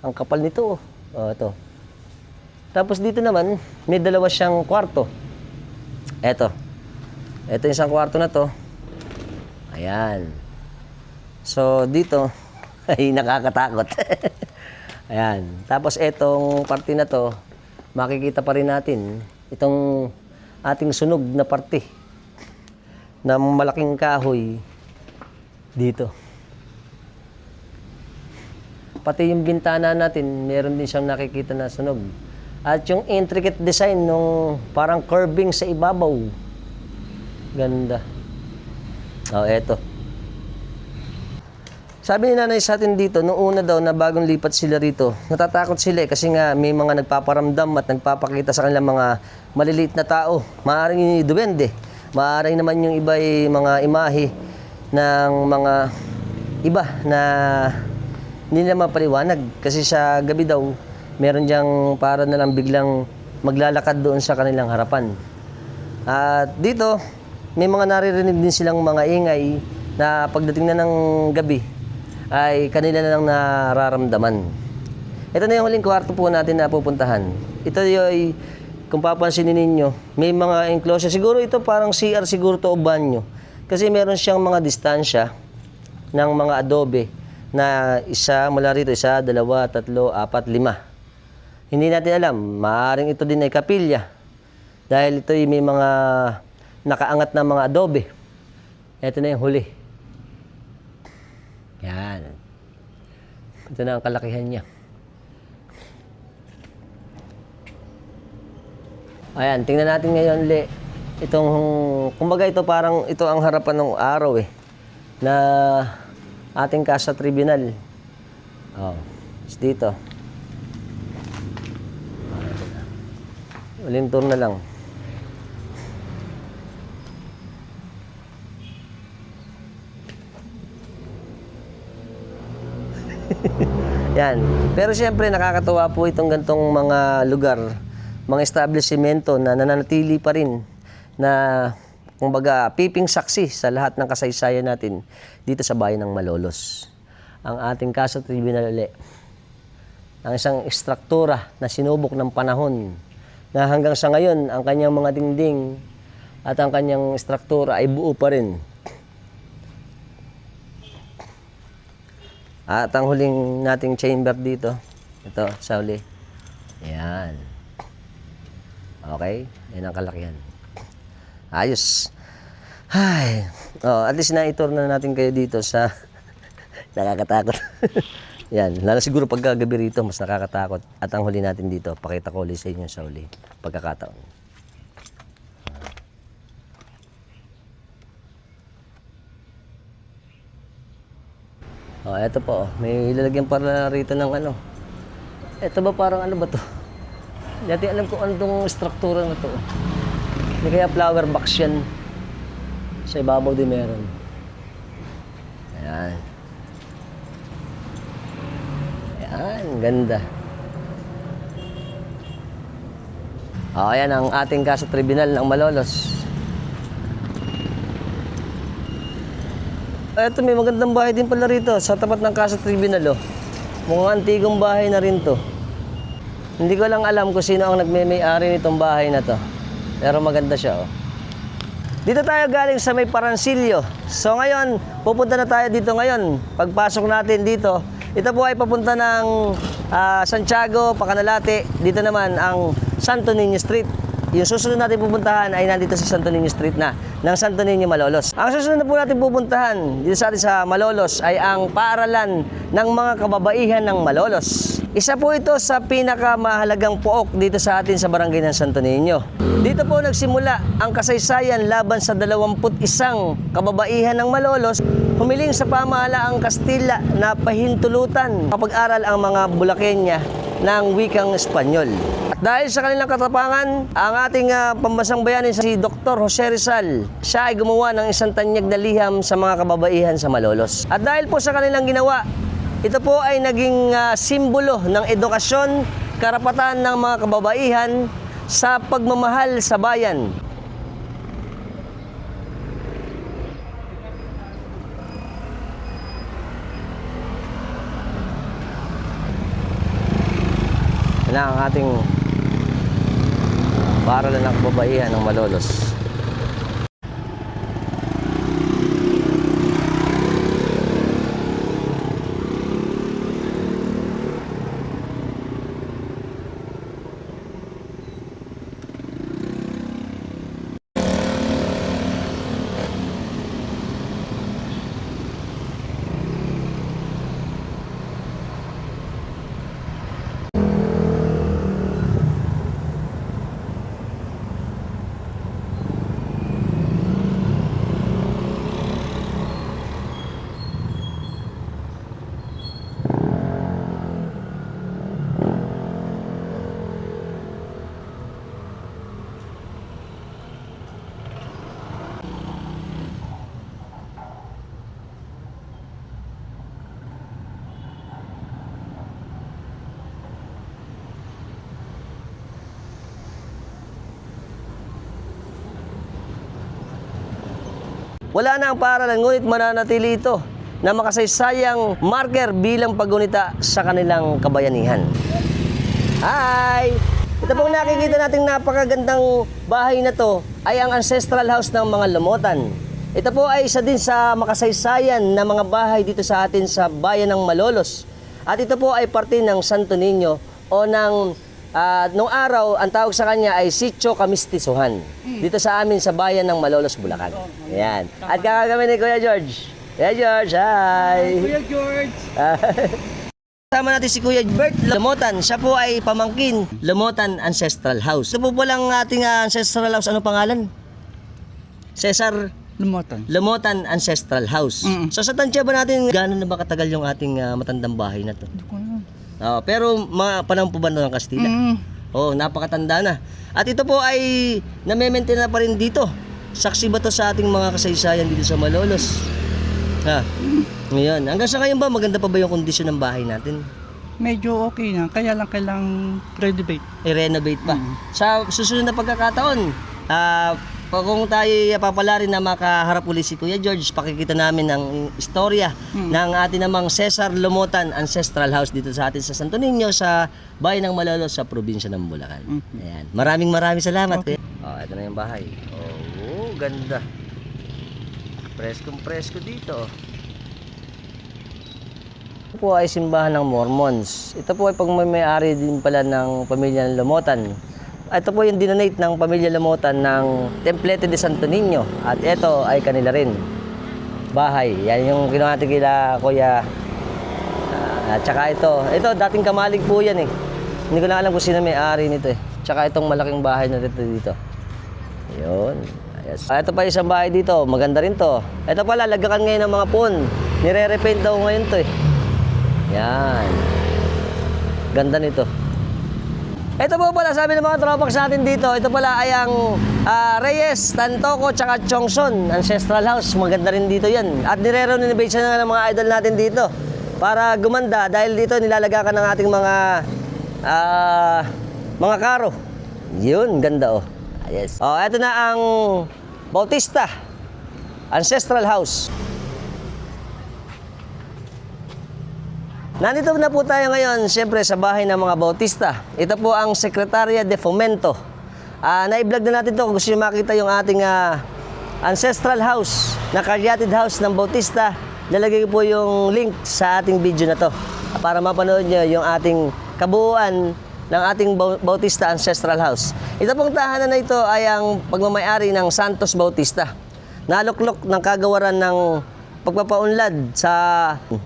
Ang kapal nito, ito. Tapos dito naman, may dalawa siyang kwarto. Ito yung isang kwarto na to. Ayan. So, dito, ay nakakatakot. Ayan. Tapos etong parte na to, makikita pa rin natin itong ating sunog na parte ng malaking kahoy dito. Pati yung bintana natin, meron din siyang nakikita na sunog. At yung intricate design nung parang curving sa ibabaw. Ganda. Eto. Sabi ni nanay sa atin dito, noong una daw na bagong lipat sila rito, natatakot sila kasi nga may mga nagpaparamdam at nagpapakita sa kanilang mga maliliit na tao. Maaaring duwende, maaaring naman yung iba ay mga imahe ng mga iba na hindi nila mapaliwanag. Kasi sa gabi daw, meron diyang para na lang biglang maglalakad doon sa kanilang harapan. At dito, may mga naririnig din silang mga ingay na pagdating na ng gabi, ay kanila na lang nararamdaman. Ito na yung huling kwarto po natin na pupuntahan. Ito yung, kung papansinin ninyo, may mga enclosure. Siguro ito parang CR siguro to o banyo. Kasi meron siyang mga distansya ng mga adobe na isa mula rito, 1, 2, 3, 4, 5. Hindi natin alam, maaaring ito din ay kapilya. Dahil ito ay may mga nakaangat na mga adobe. Ito na yung huli. Yan. Ito na ang kalakihan niya. Ayan, tingnan natin ngayon, itong, kumbaga ito parang, ito ang harapan ng araw na ating Casa Tribunal. Dito. Uling tour na lang. Yan. Pero siyempre nakakatuwa po itong gantong mga lugar, mga establishmento na nananatili pa rin na kumbaga piping saksi sa lahat ng kasaysayan natin dito sa bayan ng Malolos. Ang ating Casa Tribunal ang isang istruktura na sinubok ng panahon na hanggang sa ngayon ang kanyang mga dingding at ang kanyang istruktura ay buo pa rin. At ang huling nating chamber dito, ito, sa huli. Yan. Okay? Yan ang kalakihan. Ayos. Ay. At least na-tour na natin kayo dito sa nakakatakot. Yan. Lalo siguro pagkagabi rito, mas nakakatakot. At ang huli natin dito, pakita ko ulit sa inyo sa huli. Pagkakataon. Eto po, may ilalagyan para rito ng ano. Eto ba parang ano ba to? Dati alam ko ano tong struktura na to. Hindi kaya flower box yan. Sa ibabaw din meron. Ayan. Ayan, ganda. Ayan ang ating Casa Tribunal ng Malolos. Ito, may magandang bahay din pala rito sa tapat ng Casa Tribunal. Mukhang antigong bahay na rin to. Hindi ko lang alam kung sino ang nagme-may-ari nitong bahay na to. Pero maganda siya, oh. Dito tayo galing sa may Parancillo. So ngayon, pupunta na tayo dito ngayon. Pagpasok natin dito, ito po ay papunta ng Santiago, Pacanalate. Dito naman ang Santo Niño Street. Yung susunod natin pupuntahan ay nandito sa Santo Niño Street na, ng Santo Niño, Malolos. Ang susunod na po natin pupuntahan dito sa atin sa Malolos ay ang paaralan ng mga kababaihan ng Malolos. Isa po ito sa pinakamahalagang pook dito sa atin sa barangay ng Santo Niño. Dito po nagsimula ang kasaysayan laban sa 21 kababaihan ng Malolos. Humiling sa pamahalaang Kastila na pahintulutan kapag-aral ang mga Bulakenya ng wikang Espanyol. At dahil sa kanilang katapangan, ang ating pambansang bayani si Dr. Jose Rizal, siya ay gumawa ng isang tanyag na liham sa mga kababaihan sa Malolos. At dahil po sa kanilang ginawa, ito po ay naging simbolo ng edukasyon, karapatan ng mga kababaihan sa pagmamahal sa bayan. Yan ang ating paaralan ng kababaihan ng Malolos. Wala na ang paaralan, ngunit mananatili ito na makasaysayang marker bilang paggunita sa kanilang kabayanihan. Hi! Ito pong nakikita nating napakagandang bahay na to ay ang ancestral house ng mga Lamotan. Ito po ay isa din sa makasaysayan na mga bahay dito sa atin sa bayan ng Malolos. At ito po ay parte ng Santo Niño o ng nung araw, ang tawag sa kanya ay Sitio Kamistisuhan. Dito sa amin sa bayan ng Malolos, Bulacan. Ayan. At kakagami ni Kuya George. Kuya George, hi! Kuya George! Kasama natin si Kuya Bert Lamotan. Siya po ay pamangkin Lamotan Ancestral House. Ito po palang ating ancestral house. Ano pangalan? Cesar Lamotan Ancestral House. So sa tansya ba natin, gano'n na ba katagal yung ating matandang bahay na to? Pero panahon po ba ng Kastila? Napakatanda na. At ito po ay name-maintain na pa rin dito. Saksi ba to sa ating mga kasaysayan dito sa Malolos? Ngayon, hanggang sa ngayon ba maganda pa ba yung kondisyon ng bahay natin? Medyo okay na, kaya lang kailang renovate. I-renovate pa. Sa susunod na pagkakataon, kung tayo papala rin na makaharap ulit si Kuya George, pakikita namin ang istorya ng ating namang Cesar Lamotan Ancestral House dito sa atin sa Santo Niño, sa bayan ng Malolos, sa probinsya ng Bulacan. Ayan. Maraming salamat. Okay. Ito na yung bahay. Ganda. Presko dito. Ito po ay simbahan ng Mormons. Ito po ay pagmamayari din pala ng pamilya ng Lamotan. Ito po yung dinonate ng pamilya Lamotan ng Templete de Santo Niño. At ito ay kanila rin. Bahay. Yan yung ginawa natin kila Kuya. At saka ito. Ito, dating kamalig po yan eh. Hindi ko na alam kung sino may-ari nito eh. Tsaka itong malaking bahay na dito. Ayun. Yes. Ito pa isang bahay dito. Maganda rin to. Ito pala, lagakan ngayon ng mga pon. Nire-repaint daw ngayon to eh. Yan. Ganda nito. Ito po pala, sabi ng mga tropax natin dito, ito pala ay ang Reyes, Tantoco, tsaka Chongson Ancestral House. Maganda rin dito yan. At nire-renovate siya ng mga idol natin dito para gumanda dahil dito nilalagakan ng ating mga karo. Yun, ganda oh. Yes. Ito na ang Bautista Ancestral House. Nandito na po tayo ngayon, siyempre sa bahay ng mga Bautista. Ito po ang Secretaria de Fomento. Na-vlog na natin to kung gusto nyo makita yung ating ancestral house, na caryatid house ng Bautista. Nalagay ko po yung link sa ating video na to para mapanood nyo yung ating kabuuan ng ating Bautista Ancestral House. Ito pong tahanan na ito ay ang pagmamayari ng Santos Bautista. Naluklok ng kagawaran ng pagpapaunlad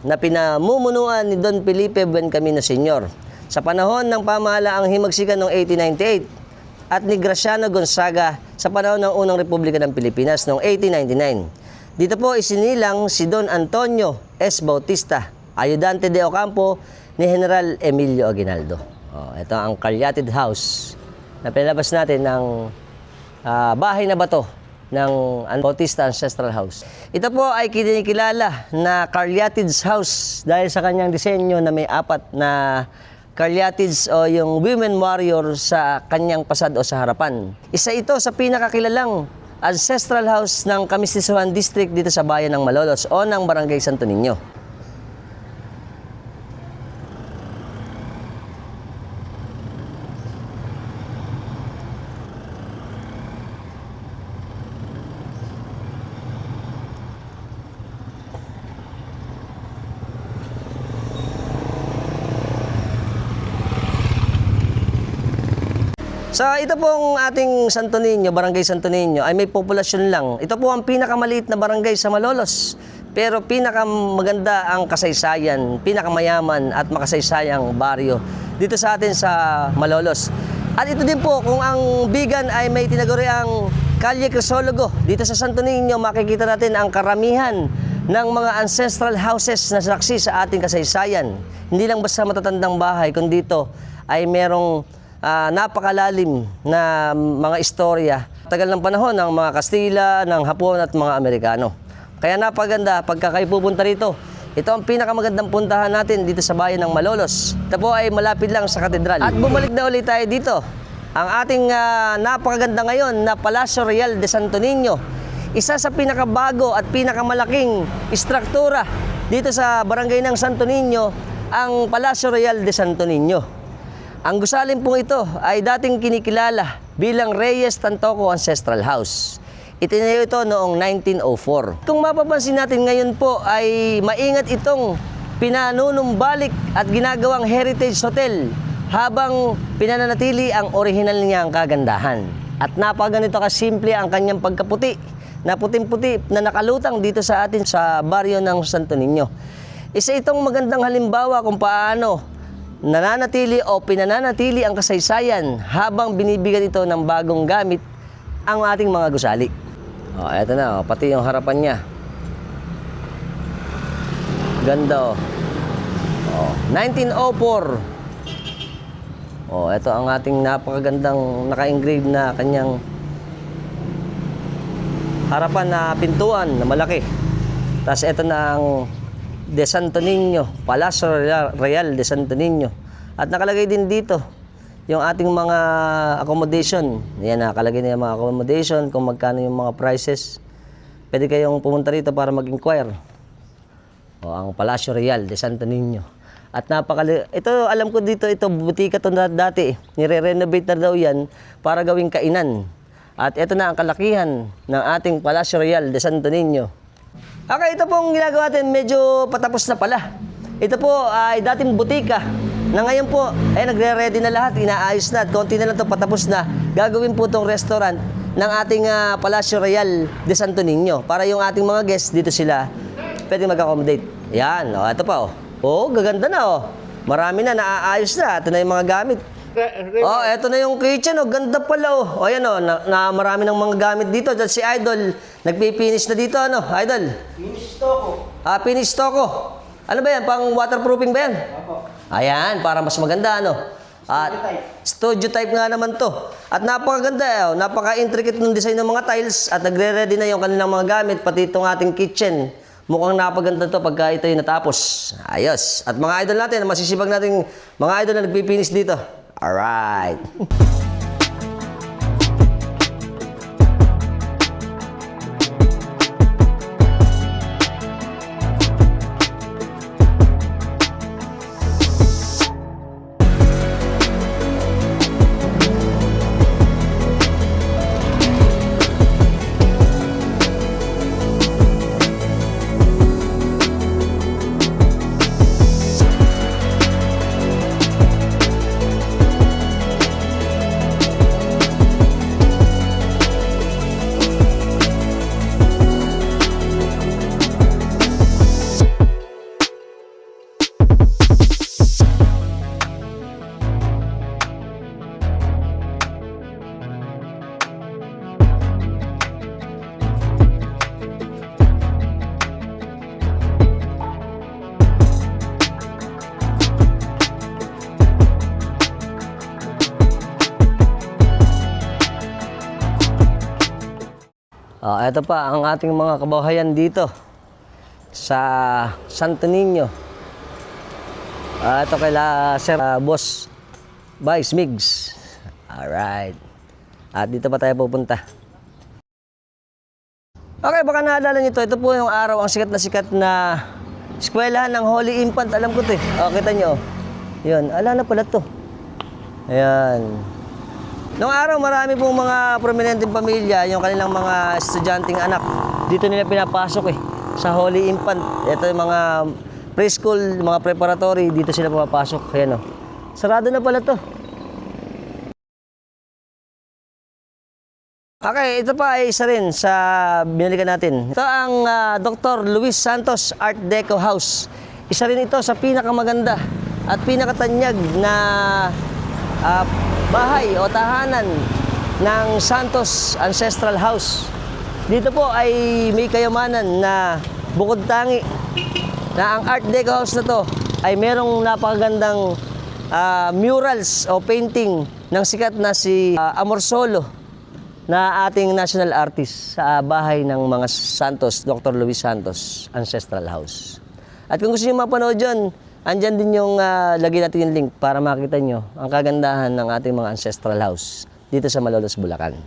na pinamumunuan ni Don Felipe Buencamino Sr. sa panahon ng pamahalaang himagsikan noong 1898 at ni Graciano Gonzaga sa panahon ng Unang Republika ng Pilipinas noong 1899. Dito po isinilang si Don Antonio S. Bautista, ayudante de Ocampo ni General Emilio Aguinaldo. Ito ang caryatid house na pinalabas natin ng bahay na bato ng Bautista Ancestral House. Ito po ay kinikilala na caryatids house dahil sa kanyang disenyo na may 4 na caryatids o yung women warrior sa kanyang pasad o sa harapan. Isa ito sa pinakakilalang ancestral house ng Kamistisuhan District dito sa bayan ng Malolos o ng Barangay Santo Niño. So ito pong ating Santo Niño, Barangay Santo Niño, ay may populasyon lang. Ito po ang pinakamaliit na barangay sa Malolos. Pero pinakamaganda ang kasaysayan, pinakamayaman at makasaysayang baryo dito sa atin sa Malolos. At ito din po, kung ang Bigan ay may tinaguriang Kalye Crisologo, dito sa Santo Niño makikita natin ang karamihan ng mga ancestral houses na saksi sa ating kasaysayan. Hindi lang basta matatandang bahay, kundi dito ay merong napakalalim na mga istorya. Tagal ng panahon ng mga Kastila, ng Hapon at mga Amerikano. Kaya napaganda pagka kayo pupunta rito. Ito ang pinakamagandang puntahan natin dito sa bayan ng Malolos. Ito po ay malapit lang sa katedral. At bumalik na ulit tayo dito. Ang ating napakaganda ngayon na Palacio Real de Santo Niño. Isa sa pinakabago at pinakamalaking istruktura dito sa barangay ng Santo Niño, ang Palacio Real de Santo Niño. Ang gusalin pong ito ay dating kinikilala bilang Reyes Tantoco Ancestral House. Itinayo ito noong 1904. Kung mapapansin natin ngayon po ay maingat itong pinanunumbalik at ginagawang heritage hotel habang pinananatili ang orihinal niyang kagandahan. At napaganito kasimple ang kanyang pagkaputi na puting-puti na nakalutang dito sa atin sa baryo ng Santo Niño. Isa itong magandang halimbawa kung paano nananatili o pinananatili ang kasaysayan habang binibigyan ito ng bagong gamit ang ating mga gusali. Eto na, pati yung harapan niya. Ganda 1904. Ito ang ating napakagandang naka-engrave na kanyang harapan na pintuan na malaki. Tapos ito na ang de Santo Niño, Palacio Real de Santo Niño. At nakalagay din dito yung ating mga accommodation. Yan, nakalagay na yung mga accommodation, kung magkano yung mga prices. Pwede kayong pumunta rito para mag-inquire. Ang Palacio Real de Santo Niño. At ito, alam ko dito, ito, butika to dati. Nire-renovate na daw yan para gawing kainan. At ito na ang kalakihan ng ating Palacio Real de Santo Niño. Okay, ito pong ginagawa natin, medyo patapos na pala. Ito po ay dating butika na ngayon po ay nagre-ready na lahat, inaayos na at konti na lang ito patapos na. Gagawin po itong restaurant ng ating Palacio Real de Santo Niño para yung ating mga guests dito sila pwede mag-accommodate. Yan, ito pa gaganda na Marami na, naaayos na. Ito na yung mga gamit. Eto na yung kitchen, ganda pala ayan na marami ng mga gamit dito. Dahil si Idol, nagpipinis na dito, Idol? Finish toko. Finish toko. Ano ba yan? Pang waterproofing ba yan? Opo. Ayan, para mas maganda, studio type nga naman to. At napakaganda, napaka-intricate ng design ng mga tiles at nagre-ready na yung kanilang mga gamit, pati itong ating kitchen. Mukhang napaganda to pagka ito yung natapos. Ayos. At mga idol natin, masisibag natin mga idol na nagpipinis dito. Alright. Ito pa ang ating mga kababayan dito sa Santo Niño. Ito kaila Sir Boss Vice Migs. Alright. At dito pa tayo pupunta. Okay, baka naalala nyo ito. Ito po yung araw ang sikat na eskwelahan ng Holy Infant. Alam ko ito eh. Kita nyo. Yun, ala na pala ito. Ayan. Noong araw, marami pong mga prominenteng pamilya, yung kanilang mga estudyanteng anak, dito nila pinapasok sa Holy Infant. Ito yung mga preschool, mga preparatory, dito sila pumapasok. Ayan o. Sarado na pala to. Okay, ito pa ay isa rin sa binalikan natin. Ito ang Dr. Luis Santos Art Deco House. Isa rin ito sa pinakamaganda at pinakatanyag na bahay o tahanan ng Santos Ancestral House. Dito po ay may kayamanan na bukod tangi na ang Art Deco House na to ay merong napakagandang murals o painting ng sikat na si Amorsolo na ating national artist sa bahay ng mga Santos, Dr. Luis Santos Ancestral House. At kung gusto niyo mapanood yun, andyan din yung lagay natin yung link para makita nyo ang kagandahan ng ating mga ancestral house dito sa Malolos, Bulacan.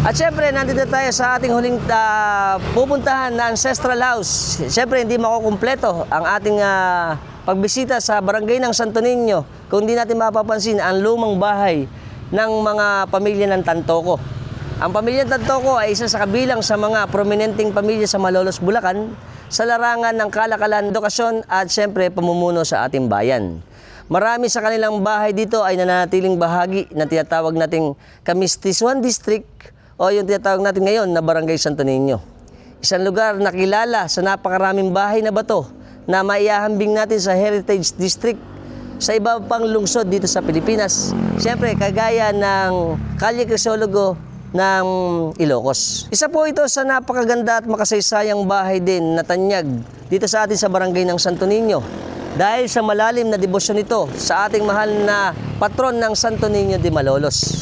At syempre, nandito tayo sa ating huling pupuntahan na Ancestral House. Syempre, hindi makukumpleto ang ating pagbisita sa barangay ng Santo Niño kung hindi natin mapapansin ang lumang bahay ng mga pamilya ng Tantoco. Ang pamilya ng Tantoco ay isa sa kabilang sa mga prominenteng pamilya sa Malolos, Bulacan sa larangan ng kalakalan, edukasyon at syempre pamumuno sa ating bayan. Marami sa kanilang bahay dito ay nananatiling bahagi ng tinatawag nating Kamistizuan District o yung tinatawag natin ngayon na Barangay Santo Niño. Isang lugar na kilala sa napakaraming bahay na bato na maihahambing natin sa Heritage District sa iba pang lungsod dito sa Pilipinas. Siyempre, kagaya ng Calle Crisologo ng Ilocos. Isa po ito sa napakaganda at makasaysayang bahay din na tanyag dito sa atin sa Barangay ng Santo Niño. Dahil sa malalim na debosyon nito sa ating mahal na patron ng Santo Niño de Malolos.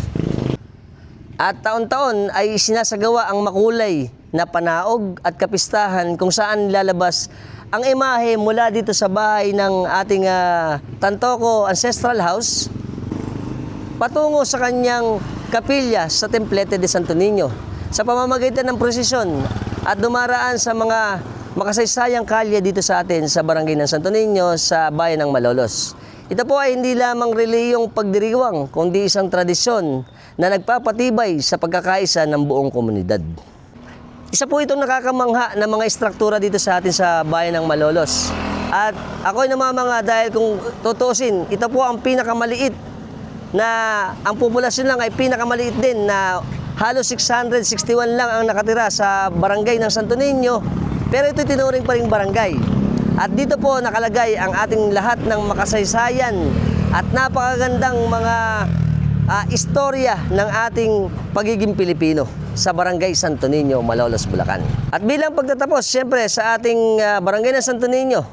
At taon-taon ay sinasagawa ang makulay na panaog at kapistahan kung saan lalabas ang imahe mula dito sa bahay ng ating Tantoco Ancestral House patungo sa kanyang kapilya sa Templete de Santo Niño sa pamamagitan ng prosesyon at dumaraan sa mga makasaysayang kalye dito sa atin sa Barangay ng Santo Niño sa bayan ng Malolos. Ito po ay hindi lamang reliyong pagdiriwang, kundi isang tradisyon na nagpapatibay sa pagkakaisa ng buong komunidad. Isa po itong nakakamangha ng mga istruktura dito sa atin sa bayan ng Malolos. At ako'y namamanga dahil kung tutuusin, ito po ang pinakamaliit na ang populasyon lang ay pinakamaliit din na halos 661 lang ang nakatira sa barangay ng Santo Niño, pero ito tinuring pa ring barangay. At dito po nakalagay ang ating lahat ng makasaysayan at napakagandang mga istorya ng ating pagiging Pilipino sa Barangay Santo Niño, Malolos, Bulacan. At bilang pagtatapos, siyempre sa ating Barangay ng Santo Niño,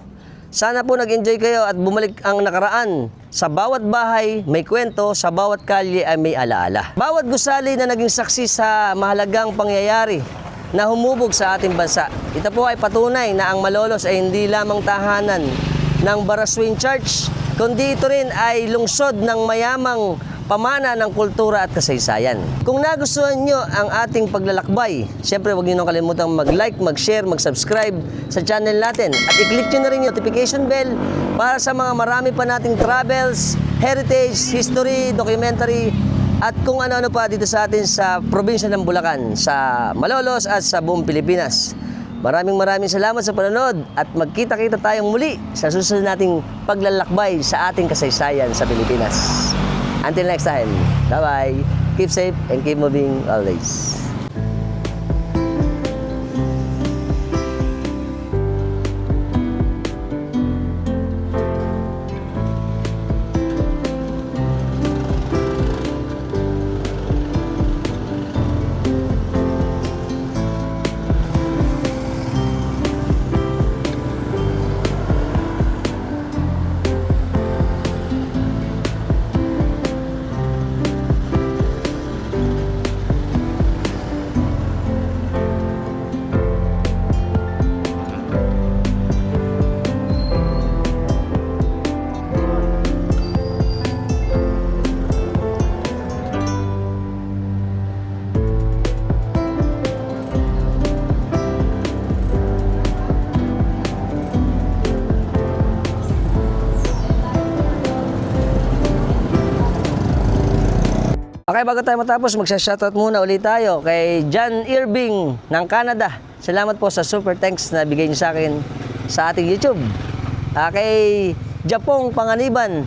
sana po nag-enjoy kayo at bumalik ang nakaraan. Sa bawat bahay may kwento, sa bawat kalye ay may alaala. Bawat gusali na naging saksi sa mahalagang pangyayari na humubog sa ating bansa. Ito po ay patunay na ang Malolos ay hindi lamang tahanan ng Baraswing Church, kundi ito rin ay lungsod ng mayamang pamana ng kultura at kasaysayan. Kung nagustuhan nyo ang ating paglalakbay, siyempre huwag nyo nang kalimutang mag-like, mag-share, mag-subscribe sa channel natin. At i-click nyo na rin yung notification bell para sa mga marami pa nating travels, heritage, history, documentary, at kung ano-ano pa dito sa atin sa probinsya ng Bulacan, sa Malolos at sa buong Pilipinas. Maraming salamat sa panonood at magkita-kita tayong muli sa susunod nating paglalakbay sa ating kasaysayan sa Pilipinas. Until next time, bye-bye. Keep safe and keep moving always. Okay, bago tayo matapos, magsa-shoutout muna ulit tayo kay John Irving ng Canada. Salamat po sa super thanks na bigay niyo sa akin sa ating YouTube. Kay Japong Panganiban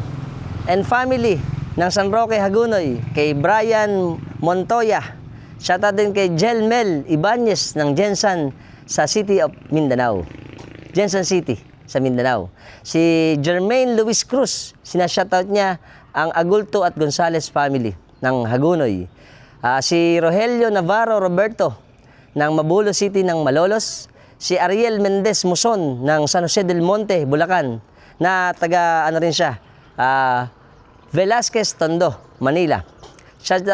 and family ng San Roque, Hagunoy. Kay Brian Montoya. Shoutout din kay Jelmel Ibanez ng Jensan sa City of Mindanao. Jensan City sa Mindanao. Si Jermaine Luis Cruz, sinashoutout niya ang Agulto at Gonzales family ng Hagunoy. Si Rogelio Navarro Roberto ng Mabulo City ng Malolos. Si Ariel Mendez Muson ng San Jose del Monte, Bulacan, na taga ano rin siya, Velasquez Tondo, Manila.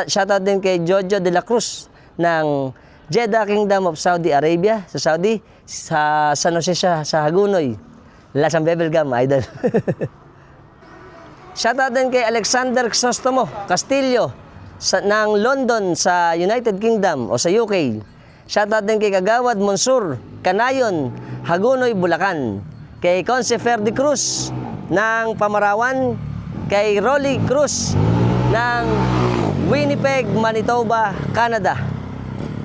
Shoutout din kay Jojo de la Cruz ng Jeddah Kingdom of Saudi Arabia, sa Saudi, sa San Jose siya, sa Hagunoy. Lasang Bebelgam, idol. Shoutout din kay Alexander Crisostomo Castillo ng London sa United Kingdom o sa UK. Shoutout din kay Kagawad Monsur Canayon, Hagunoy, Bulacan. Kay Conce Ferdi Cruz ng Pamarawan. Kay Rolly Cruz ng Winnipeg, Manitoba, Canada.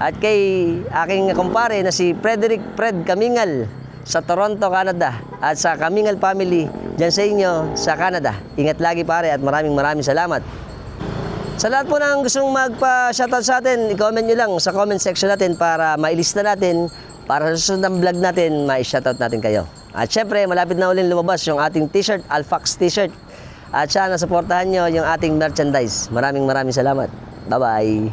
At kay aking kumpare na si Frederick Fred Kamingal sa Toronto, Canada. At sa Kamingal family dyan sa inyo sa Canada. Ingat lagi pare at maraming salamat. Sa lahat po ng gustong magpa-shoutout sa atin, i-comment nyo lang sa comment section natin para mailista natin, para sa susunod ng vlog natin, ma-shoutout natin kayo. At syempre, malapit na ulit lumabas yung ating t-shirt, Alfax t-shirt. At sana supportahan nyo yung ating merchandise. Maraming salamat. Bye-bye.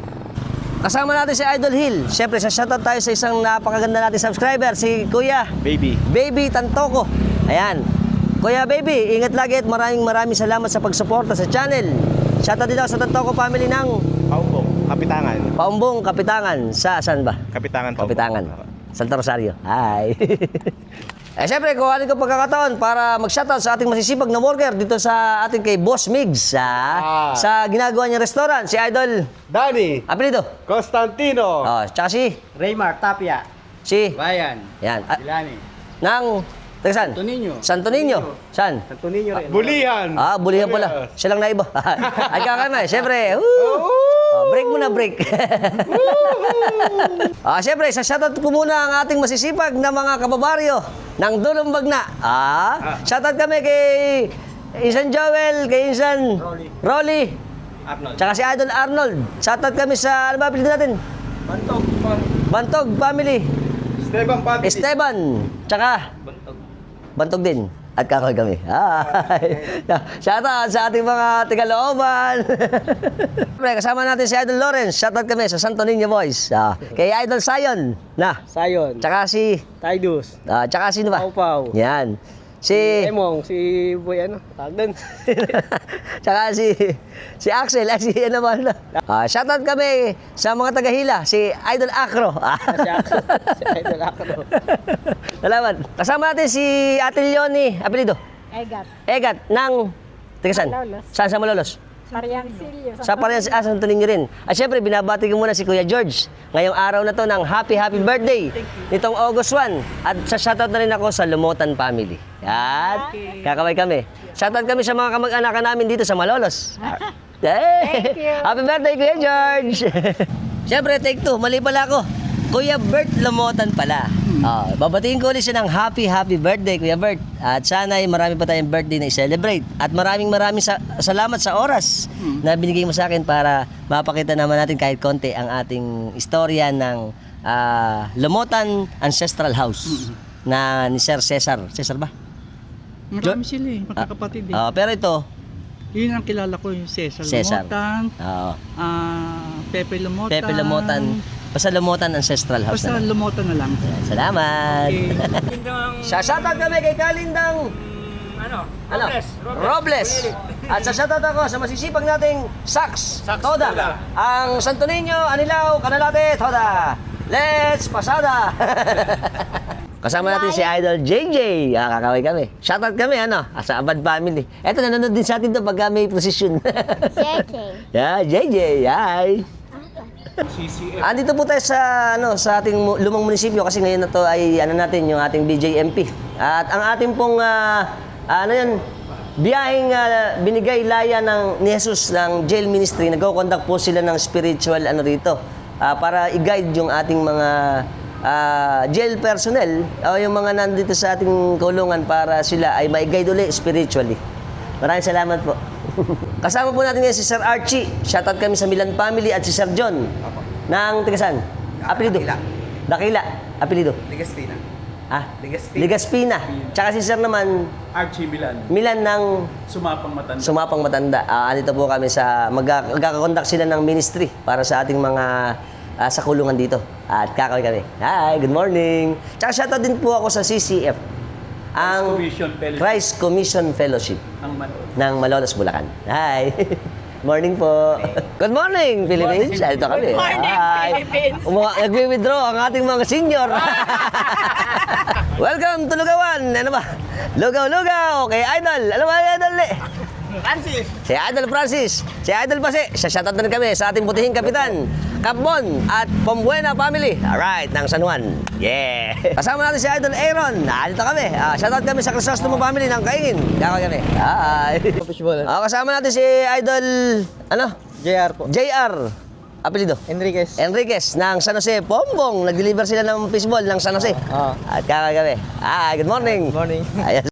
Kasama natin si Idol Hill. Syempre, sa shoutout tayo sa isang napakaganda nating subscriber, si Kuya Baby Tantoko. Ayan. Kuya Baby, ingat lagi at maraming salamat sa pagsuporta sa channel. Shoutout din ako sa Tantoko family ng Paumbong, Kapitangan. Sa saan ba? Kapitangan. Santa Rosario. Hi. Siyempre, kuhanin ko pagkakataon para mag-shoutout sa ating masisipag na worker dito sa ating kay Boss Migs. Sa ginagawa niyang restaurant, si Idol Danny Apelido Constantino tsaka si Raymar Tapia. si Bayan. yan Dilani. ng Taga saan? Santo Niño. Santo Niño. Saan? Bulihan. Bulihan pala. Siya lang naiba. Ay, kakama. Siyempre. Break muna, break. Siyempre, sa shoutout ko muna ang ating masisipag na mga kababaryo ng Dulong Bagna. Shoutout kami kay Insan Joel, kay Insan Rolly. Tsaka si Idol Arnold. Shoutout kami sa, ano ba apelido natin? Bantog family. Esteban. Tsaka? Bantog din. At kakoy kami. Shoutout sa ating mga tigalooban. Kasama natin si Idol Lawrence. Shoutout kami sa Santo Niño Boys. Kay Idol Sayon. Sayon, Tsaka si... Tidus, tsaka sino ba? Pau Pau, Yan. Si... Emong, si Boy ano, tawag doon. Tsaka si Axel, si ano ba? Shoutout kami sa mga tagahila, si Idol Acro. Si Idol Acro. Salamat. Kasama natin si Ate Leonie, apelido? Egat ng Tigasan. Malolos. Saan sa Malolos? Pariangsilyo. Sa Parian si Santo Niño rin. At syempre, binabati ko muna si Kuya George. Ngayong araw na to ng happy birthday. Nitong August 1. At sa shoutout na rin ako sa Lumutan family. Yan. Kakaway kami. Shoutout kami sa mga kamag-anakan namin dito sa Malolos. Thank you. Happy birthday, Kuya George. Syempre, take two. Mali pala ako. Kuya Bert Lumutan pala. Babatiin ko ulit siya ng happy birthday, Kuya Bert. At sana ay marami pa tayong birthday na i-celebrate. At maraming salamat sa oras na binigay mo sa akin para mapakita naman natin kahit konti ang ating istorya ng Lumutan Ancestral House na ni Sir Cesar. Cesar ba? Marami sila eh, magkakapatid eh. Pero ito, Yun ang kilala ko yung Cesar Cesar. Lumutan, oo. Pepe Lumutan. Pepe Lumutan. Basta Lumutan Ancestral House Basta na lang. Lumutan na lang. Salamat. Okay. Shoutout kami kay Kalindang Robles. At shoutout ako sa masisipag nating Sax Toda. Ang Santo Niño, Anilaw, Canalate, Toda. Let's pasada. Kasama natin si Idol JJ. Kakaway kami. Shoutout kami sa Abad family. Eto, nanonood din sa atin to pag may posisyon. JJ. Yeah, JJ. Hi. Andito po tayo sa sa ating lumang munisipyo kasi ngayon na to ay natin yung ating BJMP. At ang ating pong biyaheng binigay laya ni Jesus ng jail ministry, nagko-conduct po sila ng spiritual rito para i-guide yung ating mga jail personnel o yung mga nandito sa ating kulungan para sila ay ma-guide ulit spiritually. Maraming salamat po. Kasama po natin ngayon si Sir Archie. Shoutout kami sa Milan family at si Sir John. Ng Tigasan? Apelido? Dakila. Apelido? Ligaspina. Ligaspina. Ligaspina. Tsaka si Sir naman, Archie Milan, Milan ng Sumapang Matanda. Sumapang Matanda. Andito po kami sa magkakakondak sila ng ministry para sa ating mga sa kulungan dito. At kakaway kami. Hi, good morning. Tsaka shoutout din po ako sa CCF. Ang Commission Fellowship. Christ Commission Fellowship Ang Malolos. ng Malolos, Bulacan. Hi! Morning po. Good morning, Philippines. Ito kami. Good morning, Philippines. Nagwi-withdraw ang ating mga senior. Welcome to Lugawan. Ano ba? Lugaw-lugaw kay Idol. Ano ba Idol? Francis. Si Idol Francis. Si Idol Pase. Shoutout na rin kami sa ating butihing kapitan, Capbon at Pombuena family. Alright, ng San Juan. Yeah! Kasama natin si Idol Aaron. Dito kami. Shoutout kami sa Crisostomo family ng Kaingin. Kakaway kami. Hi! Kasama natin si Idol, JR po. JR. Apelido? Enriquez. Enriquez ng San Jose. Pombong. Nag-deliver sila ng fishball ng San Jose. At kakaway kami. Good morning. Good morning. Ayos.